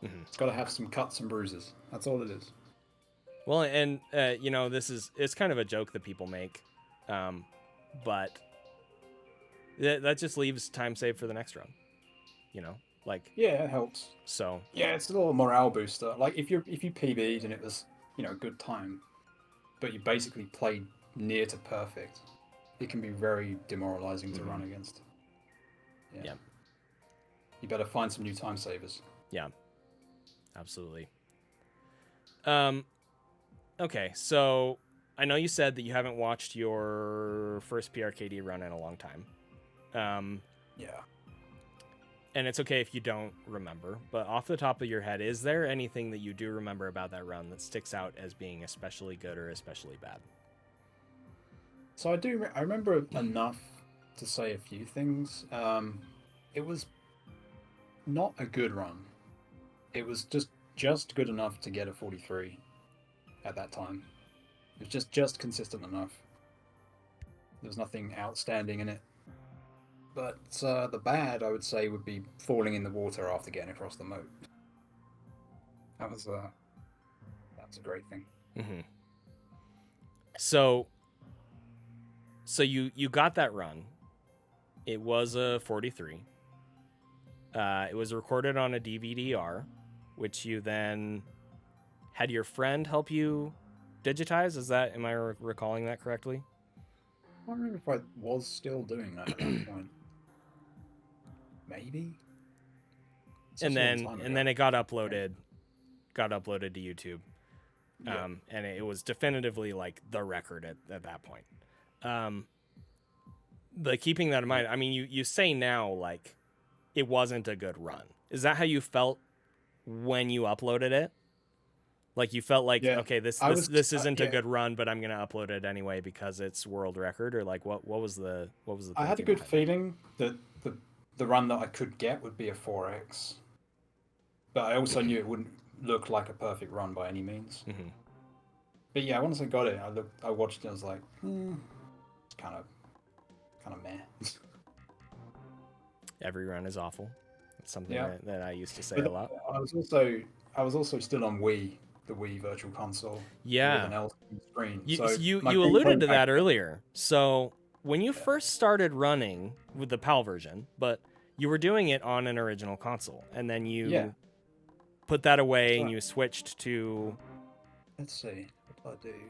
Mm-hmm. It's got to have some cuts and bruises. That's all it is.
Well, and, you know, it's kind of a joke that people make, but that just leaves time saved for the next run, you know, like.
Yeah, it helps.
So.
Yeah, it's a little morale booster. Like, if you PB'd and it was, you know, a good time, but you basically played near to perfect, it can be very demoralizing to run against. Yeah. You better find some new time savers.
Yeah, absolutely. Okay, so I know you said that you haven't watched your first PRKD run in a long time.
Yeah.
And it's okay if you don't remember, but off the top of your head, is there anything that you do remember about that run that sticks out as being especially good or especially bad?
So I remember enough to say a few things. It was not a good run. It was just good enough to get a 43 at that time. It was just consistent enough. There was nothing outstanding in it. But the bad, I would say, would be falling in the water after getting across the moat. That was a great thing.
Mm-hmm. So you got that run. It was a 43. It was recorded on a DVD-R, which you then had your friend help you digitize. Am I recalling that correctly?
I don't remember if I was still doing that at that point. Maybe.
And then it got uploaded to YouTube. Yeah. And it was definitively like the record at that point. But keeping that in mind, I mean, you say now, like, it wasn't a good run. Is that how you felt when you uploaded it? Like, you felt like, okay, this isn't a good run, but I'm gonna upload it anyway because it's world record, or like what was the
I had a good feeling that the run that I could get would be a 4x, but I also knew it wouldn't look like a perfect run by any means. Mm-hmm. But yeah, once I got it, I watched it, and I was like, it's kind of meh.
Every run is awful. It's something that I used to say a lot.
I was also still on Wii, the Wii Virtual Console.
Yeah.
With an LCD screen.
You alluded to that earlier. So when you first started running with the PAL version, but you were doing it on an original console, and then you put that away and you switched to.
Let's see. What did I do?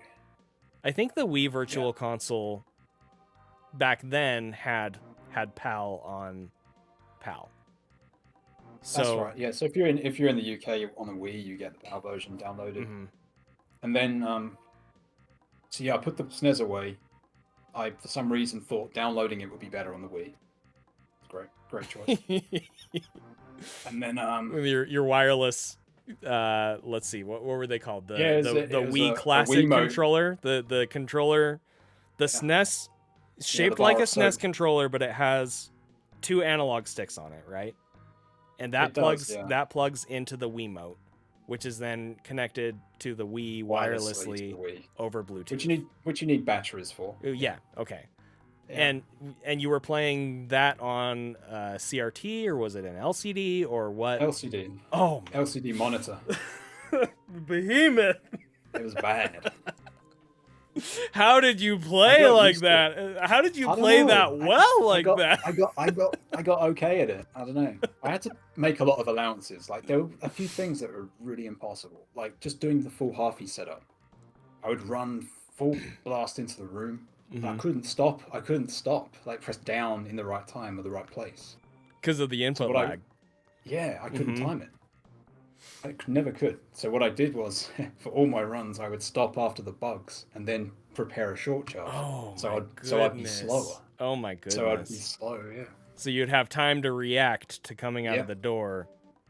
I think the Wii Virtual Console back then had PAL on PAL. So,
that's right. Yeah. So if you're in the UK on a Wii, you get the PAL version downloaded, and then I put the SNES away. I for some reason thought downloading it would be better on the Wii. Great choice. And then
your wireless. Let's see, what were they called? The Wii Classic controller, the controller, the SNES, shaped like a SNES controller, but it has 2 analog sticks on it, right? and that
It does,
that plugs into the Wiimote, which is then connected to the Wii wirelessly
to the Wii.
over Bluetooth.
Which you need batteries for.
Yeah. Okay.
Yeah.
And you were playing that on CRT, or was it an LCD, or what?
LCD.
Oh,
LCD monitor.
Behemoth.
It was bad.
How did you play like that? How did you play that well like that?
I got okay at it. I don't know. I had to make a lot of allowances. Like there were a few things that were really impossible. Like just doing the full halfie setup. I would run full blast into the room. Mm-hmm. I couldn't stop. Like press down in the right time or the right place.
Because of the input lag.
I couldn't time it. I never could. So what I did was, for all my runs, I would stop after the bugs and then prepare a short charge.
Oh,
so I'd be slower.
Oh my goodness.
So I'd be slow, yeah.
So you'd have time to react to coming out of the door.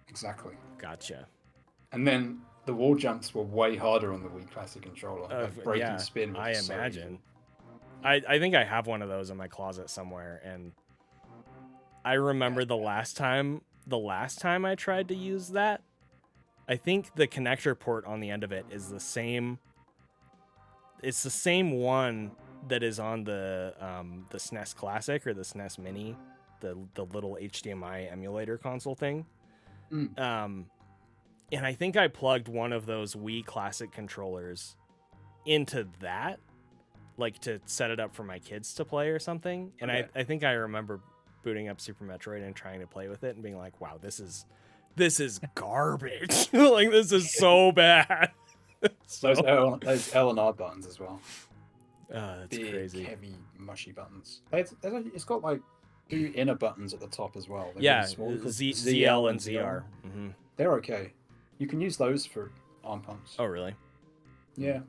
Exactly.
Gotcha.
And then the wall jumps were way harder on the Wii Classic controller. Breaking spin was
I imagine. I think I have one of those in my closet somewhere, and I remember the last time I tried to use that, I think the connector port on the end of it is the same. It's the same one that is on the SNES Classic or the SNES Mini, the little HDMI emulator console thing. And I think I plugged one of those Wii Classic controllers into that, like to set it up for my kids to play or something. And I think I remember booting up Super Metroid and trying to play with it and being like, wow, this is garbage. Like, this is so bad.
Those L and R buttons as well.
That's
big,
crazy.
Heavy, mushy buttons. It's got like 2 inner buttons at the top as well.
They're really ZL and ZR. Mm-hmm.
They're okay. You can use those for arm pumps.
Oh, really?
Yeah.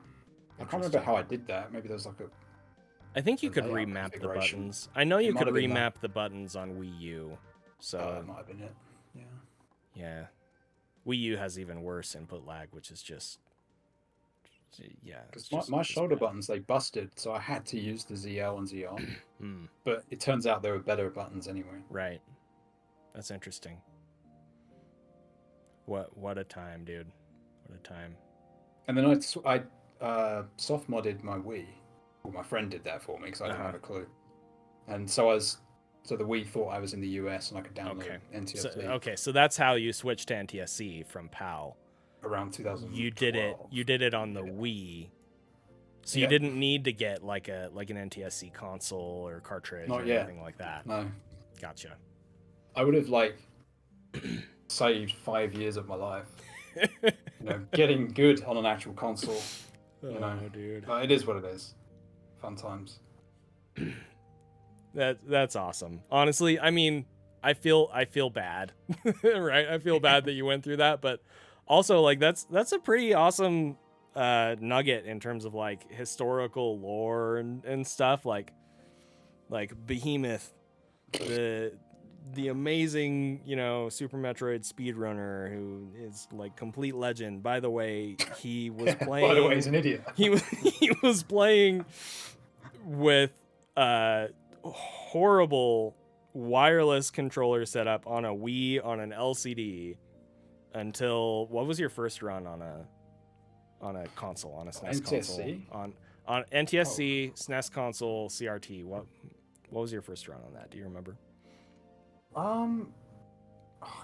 I can't remember how I did that. Maybe there's like
I think you could remap the buttons. I know you could remap the buttons on Wii U. So
that might have been it. Yeah.
Yeah. Wii U has even worse input lag, which is just
because my shoulder buttons, they busted, so I had to use the ZL and ZR. But it turns out they were better buttons anyway.
Right. That's interesting. What a time, dude. What a time.
And then I soft modded my Wii. Well, my friend did that for me because I didn't have a clue. And so the Wii thought I was in the US and I could download NTSC.
So that's how you switched to NTSC from PAL.
Around 2000.
You did it on the Wii. So you didn't need to get like an NTSC console or cartridge or anything like that.
No.
Gotcha.
I would have saved 5 years of my life. Getting good on an actual console.
Dude.
But it is what it is. Fun times.
That's awesome. Honestly, I mean, I feel bad, right? I feel bad that you went through that, but also like that's a pretty awesome nugget in terms of like historical lore and stuff. Like Behemoth, the amazing Super Metroid speedrunner who is like complete legend. By the way, he was playing.
By the way, he's an idiot.
He was playing with horrible wireless controller setup on a Wii on an LCD until what was your first run on a console, on a SNES
NTSC?
console? On NTSC, SNES console, CRT. What was your first run on that? Do you remember?
I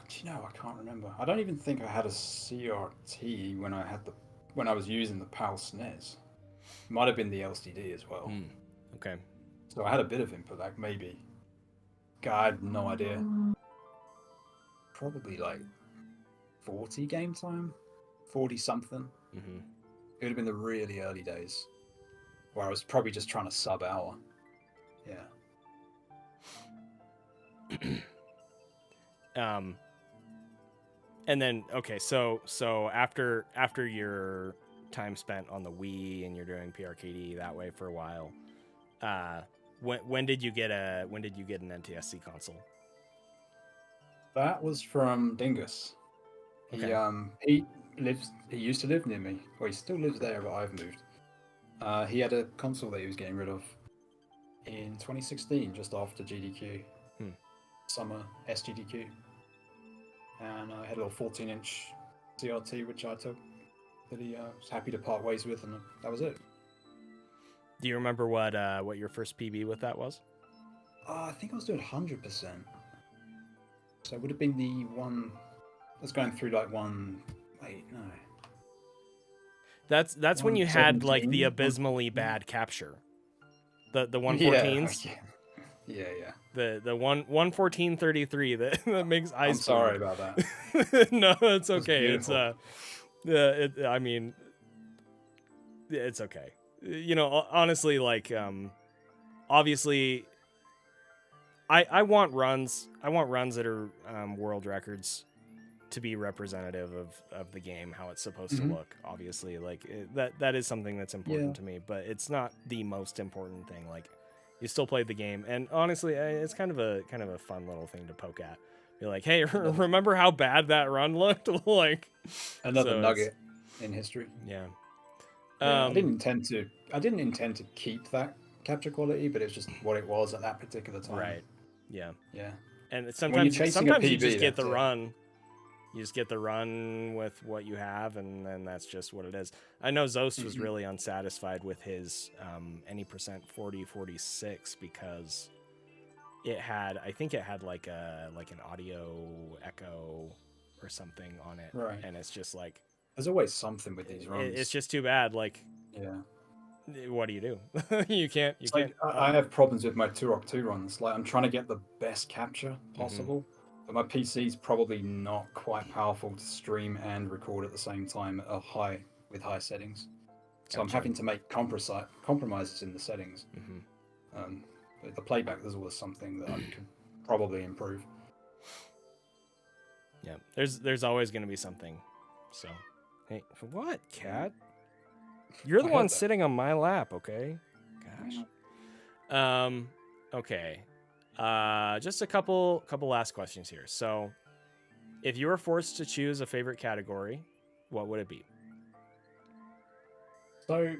can't remember. I don't even think I had a CRT when I was using the PAL SNES. Might have been the LCD as well.
Okay.
So I had a bit of input lag, maybe. God, I had no idea. Probably like 40 game time, 40 something.
Mm-hmm.
It would have been the really early days, where I was probably just trying to sub hour. Yeah.
And then so after your time spent on the Wii and you're doing PRKD that way for a while, when did you get an NTSC console?
That was from Dingus. Okay. He used to live near me. Well, he still lives there, but I've moved. He had a console that he was getting rid of in 2016, just after GDQ. Summer SGDQ. and I had a little 14-inch CRT which I took that he was happy to part ways with, and that was it.
Do you remember what your first PB with that was?
I think I was doing 100%. So it would have been the one that's going through like one. Wait, no.
That's when you had like the
117?
abysmally bad capture. The 114s.
Yeah.
The 11433 that makes ice.
I'm sorry
bleed.
about that.
No, it's okay.
Beautiful.
I mean, it's okay. You know, honestly, like, obviously, I want runs. I want runs that are world records to be representative of the game, how it's supposed to look. Obviously, like that is something that's important to me, but it's not the most important thing. Like, you still played the game, and honestly, it's kind of a fun little thing to poke at. Be like, hey, remember how bad that run looked? Like,
another nugget in history.
Yeah.
I didn't intend to keep that capture quality, but it's just what it was at that particular time.
Right. Yeah.
Yeah.
And sometimes you
PB,
just get the run. You just get the run with what you have, and then that's just what it is. I know Zoast was really unsatisfied with his Any percent 4046 because I think it had like an audio echo or something on it.
Right.
And it's just like,
there's always something with these runs.
It's just too bad. Like,
yeah.
What do? you can't.
Like, I have problems with my Turok 2 runs. Like, I'm trying to get the best capture possible, but my PC's probably not quite powerful to stream and record at the same time at with high settings. So I'm having to make compromises in the settings. But the playback, there's always something that I could probably improve.
Yeah, there's always going to be something. So, hey, what, cat? You're the one sitting on my lap, okay? Gosh. Okay. Just a couple last questions here. So, if you were forced to choose a favorite category, what would it be?
So,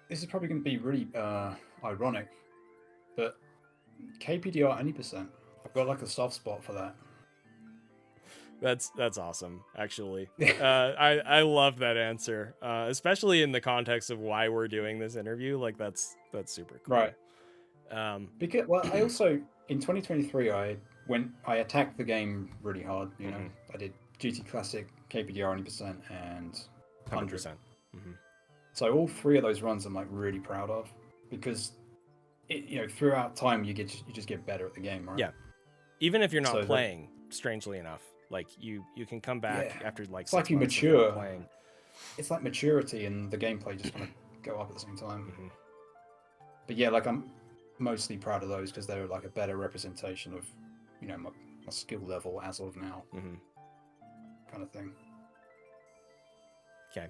this is probably going to be really ironic, but KPDR Any percent. I've got like a soft spot for that.
That's awesome, actually. I love that answer, especially in the context of why we're doing this interview. Like, that's super cool.
Right. Because I also in 2023 I attacked the game really hard. You know, I did GT Classic, KPDR Any percent, and 100%. So all three of those runs I'm like really proud of because throughout time you just get better at the game, right?
Yeah. Even if you're not playing, strangely enough. Like you can come back after like
it's like you mature. Playing. It's like maturity and the gameplay just kind of go up at the same time. But yeah, like I'm mostly proud of those because they're like a better representation of my skill level as of now, kind of thing.
Okay.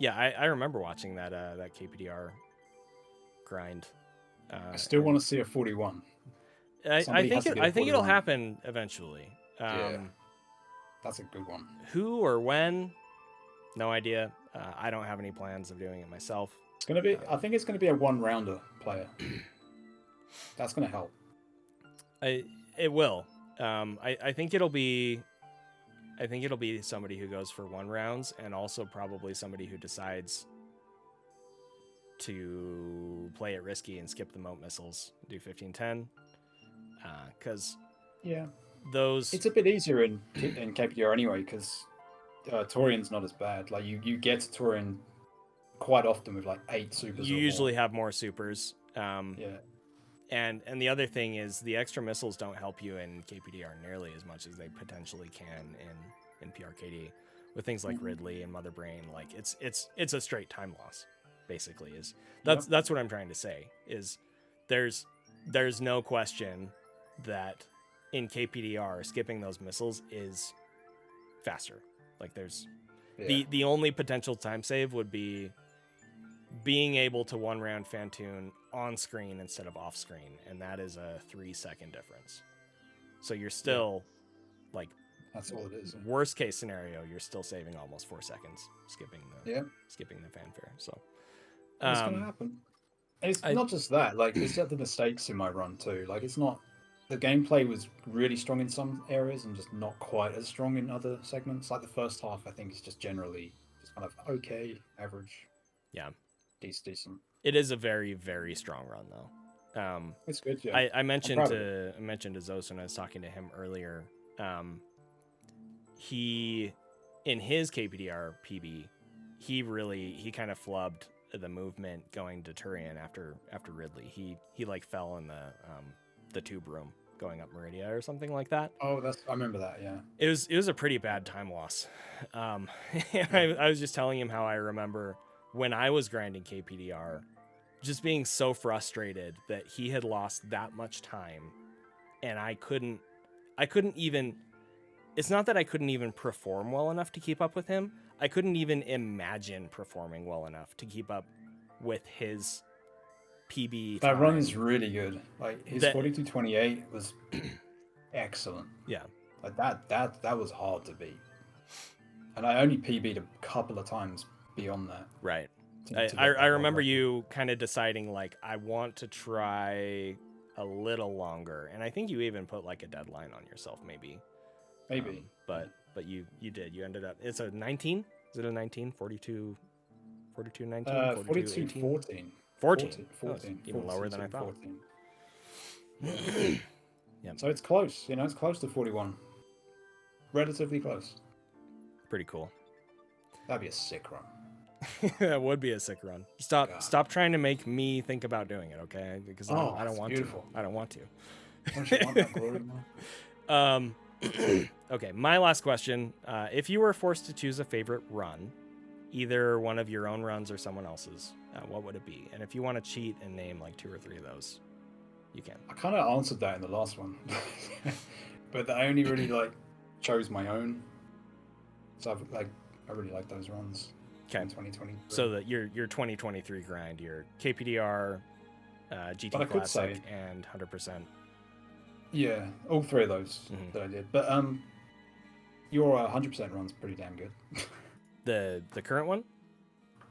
Yeah, I remember watching that KPDR grind.
I still want to see a 41.
I think it'll happen eventually.
Yeah, that's a good one.
Who or when? No idea. I don't have any plans of doing it myself.
It's gonna be. I think it's gonna be a one-rounder player. That's gonna help.
It will. I think it'll be. I think it'll be somebody who goes for 1 rounds and also probably somebody who decides to play it risky and skip the moat missiles, do 15-10. Because those
it's a bit easier in KPDR anyway because Torian's not as bad. Like you get to Torian quite often with like 8 supers.
You usually have more supers. And the other thing is the extra missiles don't help you in KPDR nearly as much as they potentially can in PRKD with things like Ridley and Mother Brain. Like it's a straight time loss, basically. That's what I'm trying to say. Is there's no question that in KPDR skipping those missiles is faster. Like there's the only potential time save would be being able to 1-round Fantoon on screen instead of off screen, and that is a 3-second difference. So you're still like
that's all it is.
Worst case scenario, you're still saving almost 4 seconds skipping the fanfare. So
it's gonna happen. And it's not just that. Like there's other mistakes in my run too. Like it's not the gameplay was really strong in some areas and just not quite as strong in other segments. Like the first half, I think is just generally just kind of okay, average.
Yeah,
decent.
It is a very, very strong run though.
It's good. Yeah,
I mentioned to Zoast when I was talking to him earlier. He in his KPDR PB, he kind of flubbed the movement going to Turian after Ridley. He like fell in the tube room going up Meridia or something like that.
Oh, I remember that. Yeah,
it was a pretty bad time loss. I was just telling him how I remember when I was grinding KPDR, just being so frustrated that he had lost that much time, and I couldn't even. It's not that I couldn't even perform well enough to keep up with him. I couldn't even imagine performing well enough to keep up with his PB.
That run is really good. Like his 42.28 was excellent.
Yeah,
like that was hard to beat, and I only PB'd a couple of times beyond that.
Right. I remember you kind of deciding like I want to try a little longer, and I think you even put like a deadline on yourself, maybe. But you did. You ended up. It's a 19. Is it a 19? 42, 19.
42, 14.
14.
14.
Even lower than I thought.
14. Yeah. So it's close. It's close to 41. Relatively close.
Pretty cool.
That'd be a sick run.
That would be a sick run. Stop trying to make me think about doing it, okay? Because I don't want to. I don't want to.
Don't you want that glory more?
Okay, my last question. If you were forced to choose a favorite run, either one of your own runs or someone else's, what would it be? And if you want to cheat and name like 2 or 3 of those, you can.
I kind of answered that in the last one. But I only really chose my own. So I really like those runs.
Okay.
In 2020.
So that your 2023 grind, your KPDR, GT Classic, and 100%.
Yeah, all 3 of those that I did. But your 100% run's pretty damn good.
The current one?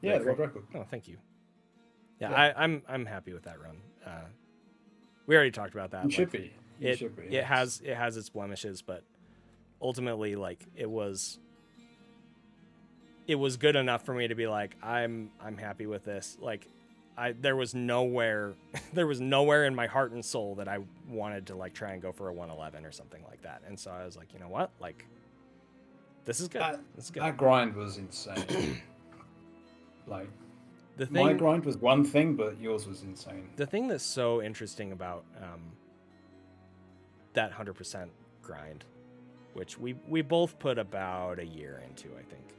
Yeah, the world record.
Oh, thank you. Yeah. I'm happy with that run. We already talked about that.
It should be.
It has its blemishes, but ultimately, it was good enough for me to be like, I'm happy with this. There was nowhere in my heart and soul that I wanted to try and go for a 111 or something like that. And so I was like, you know what? This is good. This is good.
That grind was insane. My grind was one thing, but yours was insane.
The thing that's so interesting about that 100% grind, which we both put about a year into, I think.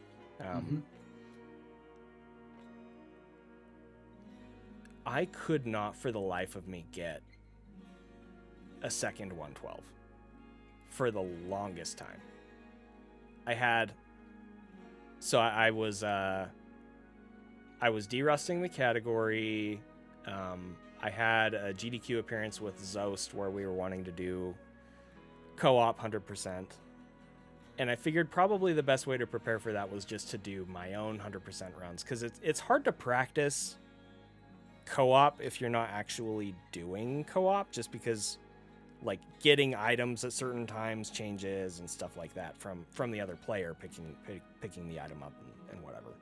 I could not for the life of me get a second 112 for the longest time. I was derusting the category. I had a GDQ appearance with Zoast where we were wanting to do co-op 100%. And I figured probably the best way to prepare for that was just to do my own 100% runs, because it's hard to practice co-op if you're not actually doing co-op, just because getting items at certain times changes and stuff like that from the other player picking the item up and whatever.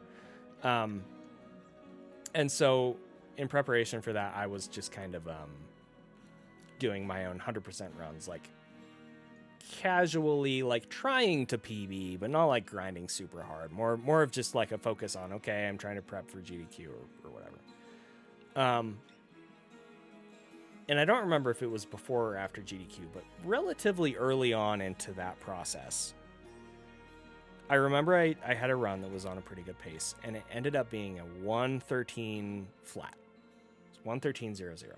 And so in preparation for that, I was just kind of doing my own 100% runs, casually, trying to PB, but not grinding super hard. More of just a focus on, okay, I'm trying to prep for GDQ or whatever. And I don't remember if it was before or after GDQ, but relatively early on into that process, I remember I had a run that was on a pretty good pace, and it ended up being a 113 flat. It's 113.00.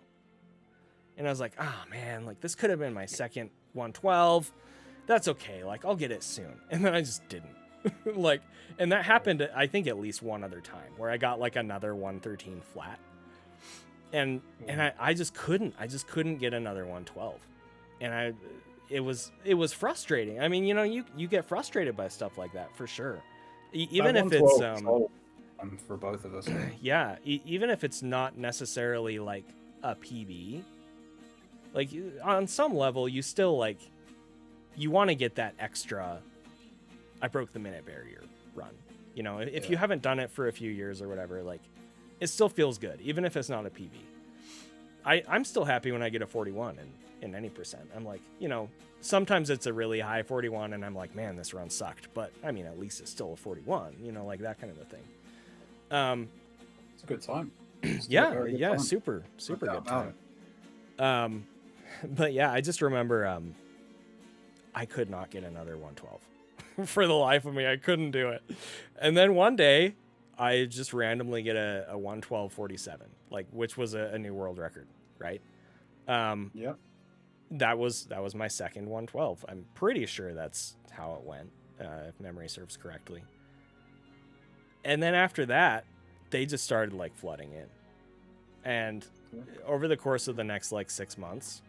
And I was like, man, this could have been my second 112. That's okay. I'll get it soon. And then I just didn't. And that happened, I think, at least one other time where I got another 113 flat. And I just couldn't get another 112. And it was frustrating. I mean, you get frustrated by stuff like that for sure. Even if it's
for both of us.
Yeah, even if it's not necessarily a PB, like on some level, you still like, you want to get that extra, I broke the minute barrier run. You know, if you haven't done it for a few years or whatever, like, it still feels good, even if it's not a PB. I'm still happy when I get a 41 in any percent. I'm like, you know, sometimes it's a really high 41 and I'm like, man, this run sucked. But I mean, at least it's still a 41, you know, like that kind of a thing.
It's a good time.
Yeah, time. super good time. But yeah, I just remember I could not get another 112. For the life of me, I couldn't do it. And then one day, I just randomly get a 112.47, like, which was a new world record, right?
Yeah.
That was my second 112. I'm pretty sure that's how it went, if memory serves correctly. And then after that, they just started like flooding in. And over the course of the next like 6 months,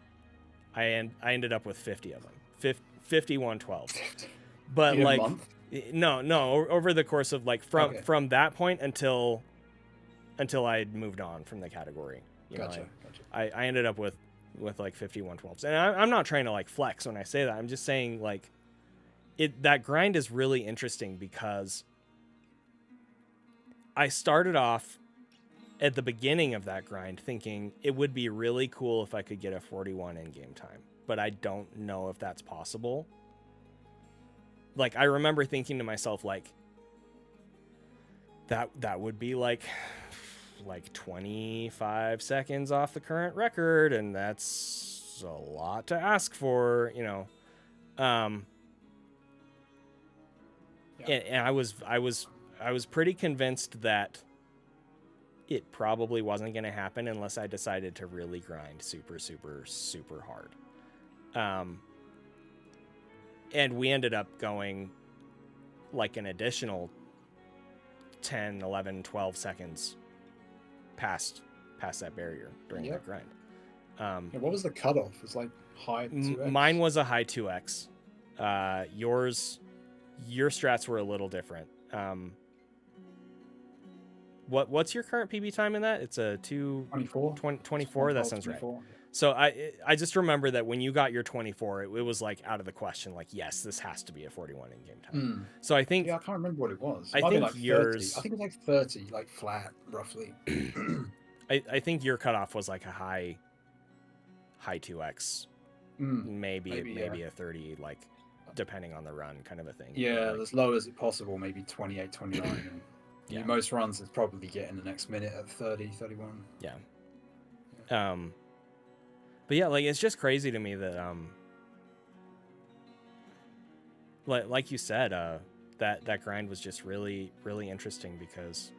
I ended up with 50 of them, 50 112s. But like, no, over the course of like from that point until I moved on from the category. Gotcha. I ended up with like 50 112s. And I'm not trying to like flex when I say that. I'm just saying like that grind is really interesting because I started off at the beginning of that grind thinking it would be really cool if I could get a 41 in game time, but I don't know if that's possible. Like, I remember thinking to myself, like, that would be like 25 seconds off the current record, and that's a lot to ask for, you know. And I was pretty convinced that it probably wasn't going to happen unless I decided to really grind super, super, super hard. And we ended up going like an additional 10, 11, 12 seconds past that barrier during that grind.
What was the cutoff? It was like high 2x?
Mine was a high 2x. Your strats were a little different. What's your current PB time in that? It's a 24. That sounds 24. Right. So I just remember that when you got your 24, it was like out of the question. Like, yes, this has to be a 41 in game time. So I think
I can't remember what it was.
I think like yours.
30. I think it was like 30, like flat, roughly.
I think your cutoff was like a high 2x, maybe a 30, like depending on the run, kind of a thing.
Yeah, like, as low as it possible, maybe 28, 29. And most runs is probably getting the next minute at 30, 31.
Yeah. But yeah, like, it's just crazy to me that like you said, that grind was just really, really interesting because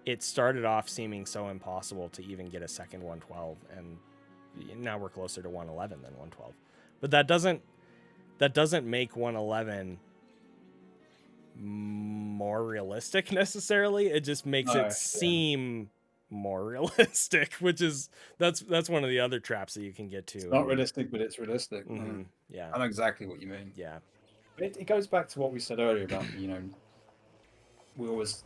it started off seeming so impossible to even get a second 112, and now we're closer to 111 than 112. But that doesn't make 111 more realistic necessarily. It just makes it seem more realistic, which is that's one of the other traps that you can get to.
It's not realistic, but it's realistic.
Mm-hmm. Yeah,
I know exactly what you mean.
Yeah,
it goes back to what we said earlier about, you know, we always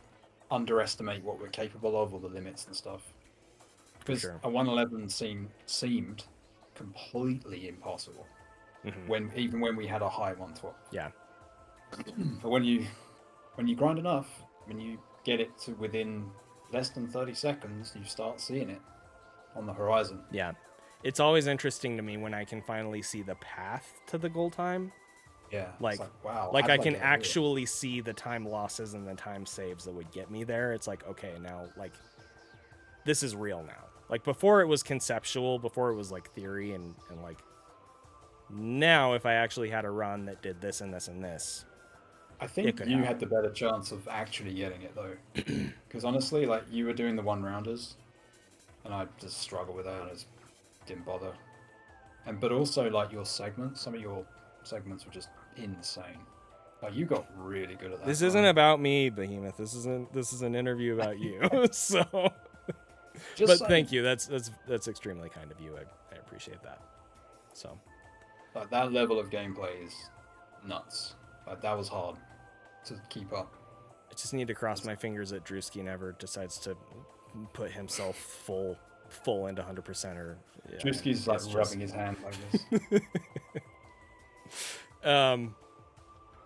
underestimate what we're capable of, or the limits and stuff. Because a 111 seemed completely impossible even when we had a high 112.
Yeah.
But when you grind enough, when you get it to within less than 30 seconds, you start seeing it on the horizon.
Yeah. It's always interesting to me when I can finally see the path to the goal time.
Yeah.
Like
wow.
Like I can actually see the time losses and the time saves that would get me there. It's like, okay, now like this is real now. Like before it was conceptual, before it was like theory and like now if I actually had a run that did this and this and this,
I think you had the better chance of actually getting it though, because honestly, like you were doing the 1-rounders, and I just struggled with that. I just didn't bother. But also like some of your segments were just insane. Like you got really good at that.
This isn't about me, Behemoth. This is an interview about you. So, but thank you. That's extremely kind of you. I appreciate that. So,
like that level of gameplay is nuts. Like that was hard to keep up.
I just need to cross my fingers that Drewski never decides to put himself full full into 100% or. Yeah,
Drewski's like rubbing his hand like this.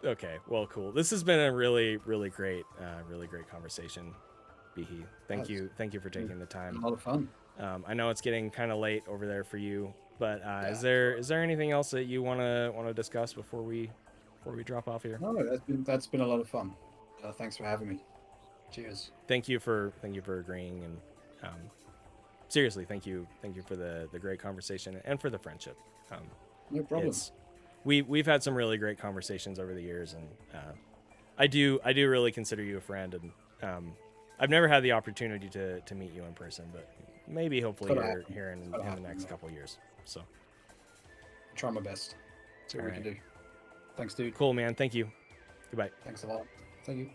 Okay, well, cool. This has been a really great conversation, Behe. Thank you for taking the time.
A lot of fun.
I know it's getting kind of late over there for you, but is there anything else that you want to discuss before we drop off here?
No, that's been a lot of fun. Thanks for having me. Cheers.
Thank you for agreeing, and seriously, thank you for the great conversation and for the friendship.
No problem.
We've had some really great conversations over the years, and I do really consider you a friend, and I've never had the opportunity to meet you in person, but maybe hopefully here in the next couple of years. So
try my best. See what we can do. Thanks, dude.
Cool, man. Thank you. Goodbye.
Thanks a lot. Thank you.